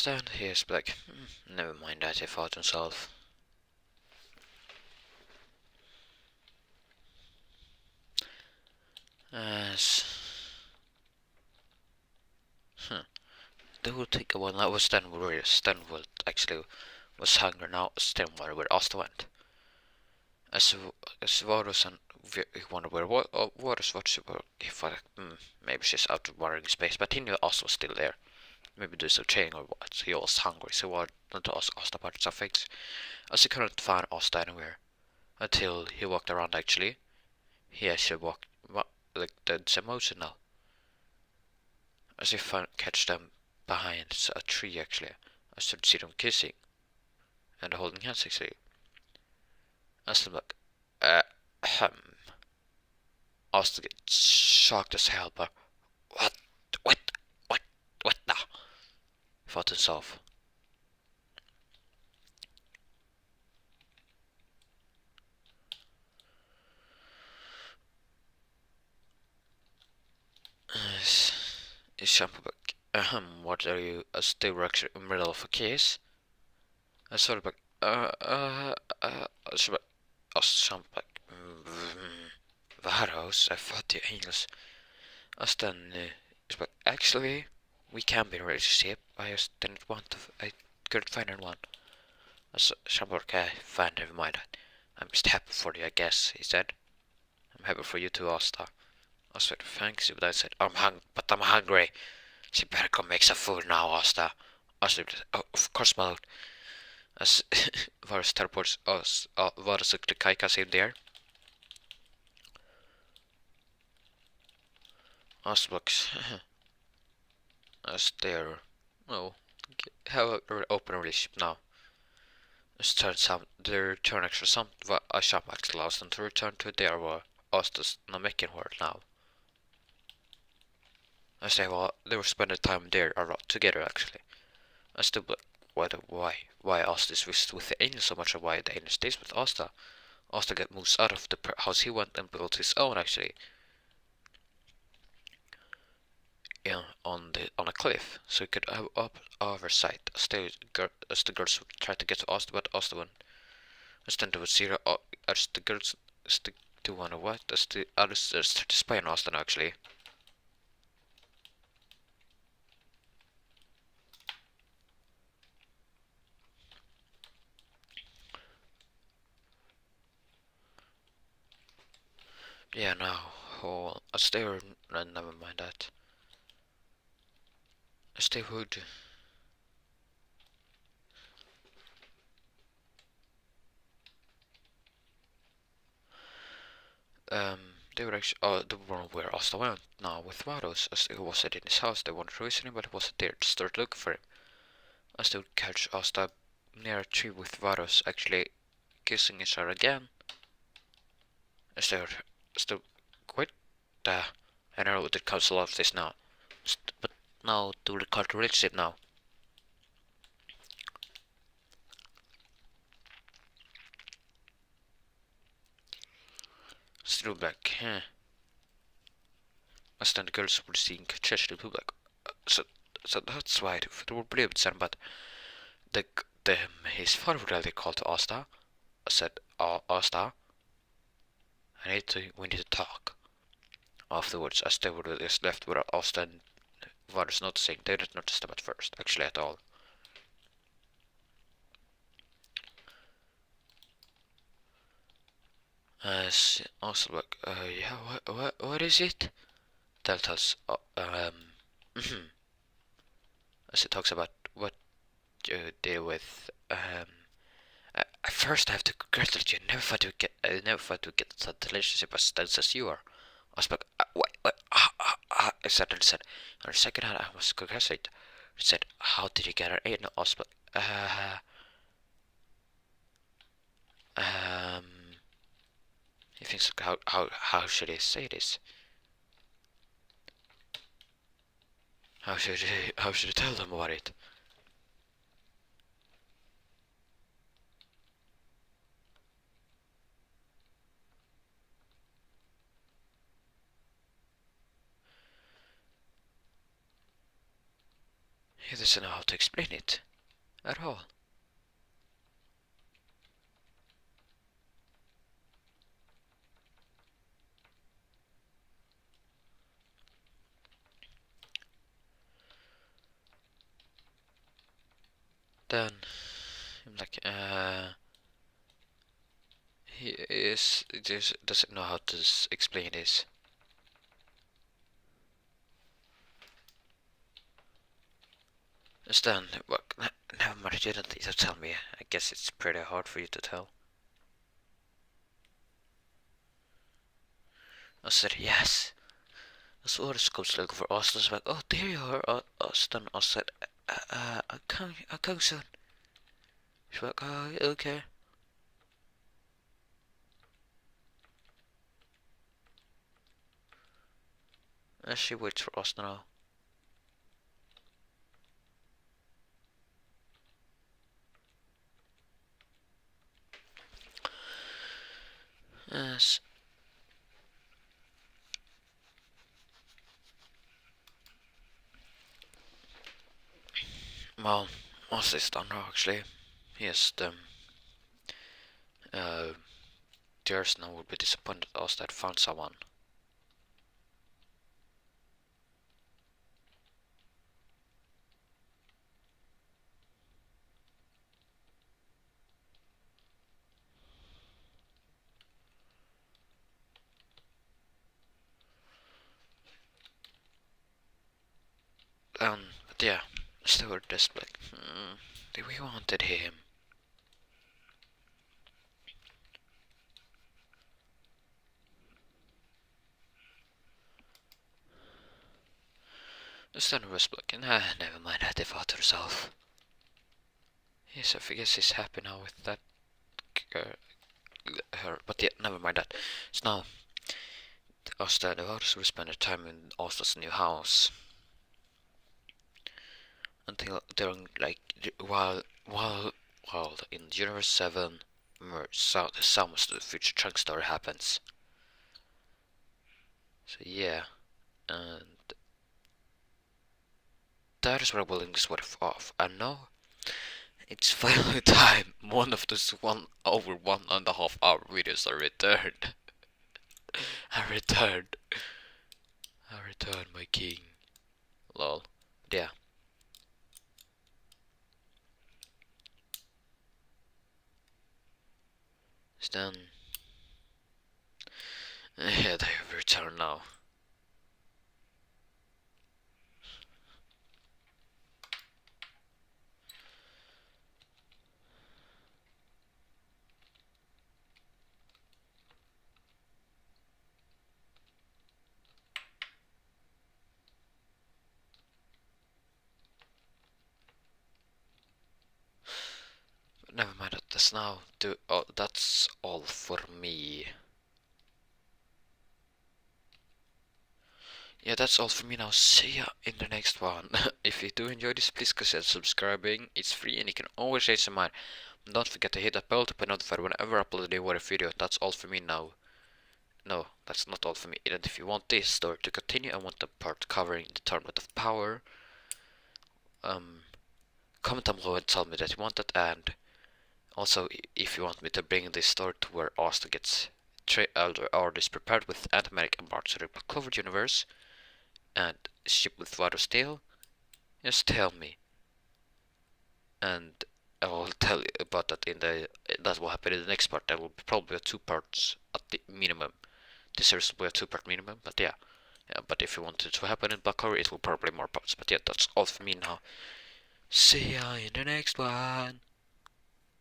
Then he is like, never mind that, he thought himself. As they will take a while. That was then where Stenwood actually was hungry now. Stenwood where Asta went. As Varus and he wondered where Varus what she were. He thought maybe she's out of wandering space, but he knew Asta was still there. Maybe there's a chain or what. He was hungry, so he wanted to ask Asta about some things. As he couldn't find Asta anywhere until he walked around. Actually, he actually walked like that's emotional. As if I catch them behind a tree actually. I started see them kissing and holding hands actually. I stood like, I was get shocked as hell, but what, what, what, what now? He thought himself. Is shampoo back? What are you? As they were actually in the middle of a case. I sort of like, so I was like, Varos, I thought the angels. As then, but actually, we can be in a relationship. I just didn't want to, I couldn't find anyone. As Shamborg, fine, never mind. I'm just happy for you, I guess, he said. I'm happy for you too, Asta. I said, thanks, but I said, I'm hungry. She better come make some food now, Asta. I said, oh, of course, my lord. As Varus teleports us, Varus och Kaikas in there. Asta looks, as they're, oh, have an open relationship now. They return actually a shop actually allows them to return to their Asta's Namekian world now. I say, well, they were spending time there a lot together actually. I still, but why Asta is with the angel so much, or why the angel stays with Asta? Asta get moves out of the house he went and built his own actually. Yeah, on a cliff, so he could have oversight as the girls would try to get to Asta, but Asta went. As then they would see her, as the girls stick to one or what, as the others start to spy on Asta actually. Yeah, now, oh, I stay or never mind that. I stay would. They were actually, the one where Asta went now with Vados. He wasn't in his house, they wanted to visit him, but he wasn't there to start looking for him. Asta would catch Asta near a tree with Vados actually kissing each other again. As they were still quite, I don't know what the council of this now. But now to record to reach it now. Still back, huh? As then the girls were seeing Cheshire to back. So, so that's why they were believed son, but the, the his father really called to Asta. I said, Asta, we need to talk. Afterwards, as they were just left without Asta and Varus noticing, they didn't notice them at first, actually at all. As also like, yeah, what is it? Delta's, as it talks about what you deal with, I first have to congratulate you. I never thought to get such a relationship as dense as you are. I was like, what, I suddenly said, on the second hand, I must congratulate. She said, how did you get her in? I was like, um, he thinks, how should I say this? How should I tell them about it? He doesn't know how to explain it at all. Then I'm like, he just doesn't know how to explain this. Stan, well, never mind, you didn't need to tell me. I guess it's pretty hard for you to tell. I said, yes. So Otis comes looking for Austin's like, oh, there you are, Austin. I said, I'm coming soon. She's like, oh, okay. As she waits for Austin now. Yes. Well, Austin's done now, actually. Yes, uh, Dearest now would be disappointed Austin had found someone. But yeah, still were just like, we wanted him. The Stunner was like, nah, never mind, I devote herself. Yes, I guess he's happy now with that her, but yeah, never mind that. So now, Asta and Varus will spend their time in Asta's new house until during like while in Universe 7, the Summons to the Future Chunk story happens. So yeah, and that is where we'll end this what if off. And now it's finally time. One of those over 1.5 hour videos are returned. I returned. I returned, my king. Lol. But yeah. It's done. Yeah, they have returned now. Never mind that's now. Oh, that's all for me. Yeah, that's all for me now. See ya in the next one. If you do enjoy this, please consider subscribing. It's free and you can always change your mind. Don't forget to hit that bell to be notified whenever I upload a new video. That's all for me now. No, that's not all for me. And if you want this story to continue, I want the part covering the Tournament of Power. Comment down below and tell me that you want that. And also, if you want me to bring this story to where Asta gets or is prepared with antimatter embarks on the Clover universe and ship with water steel, just tell me, and I will tell you about that in the that will happen in the next part. There will be probably 2 parts at the minimum. This series will be a 2 part minimum, but yeah. But if you want it to happen in Black Clover, it will probably more parts. But yeah, that's all for me now. See ya in the next one.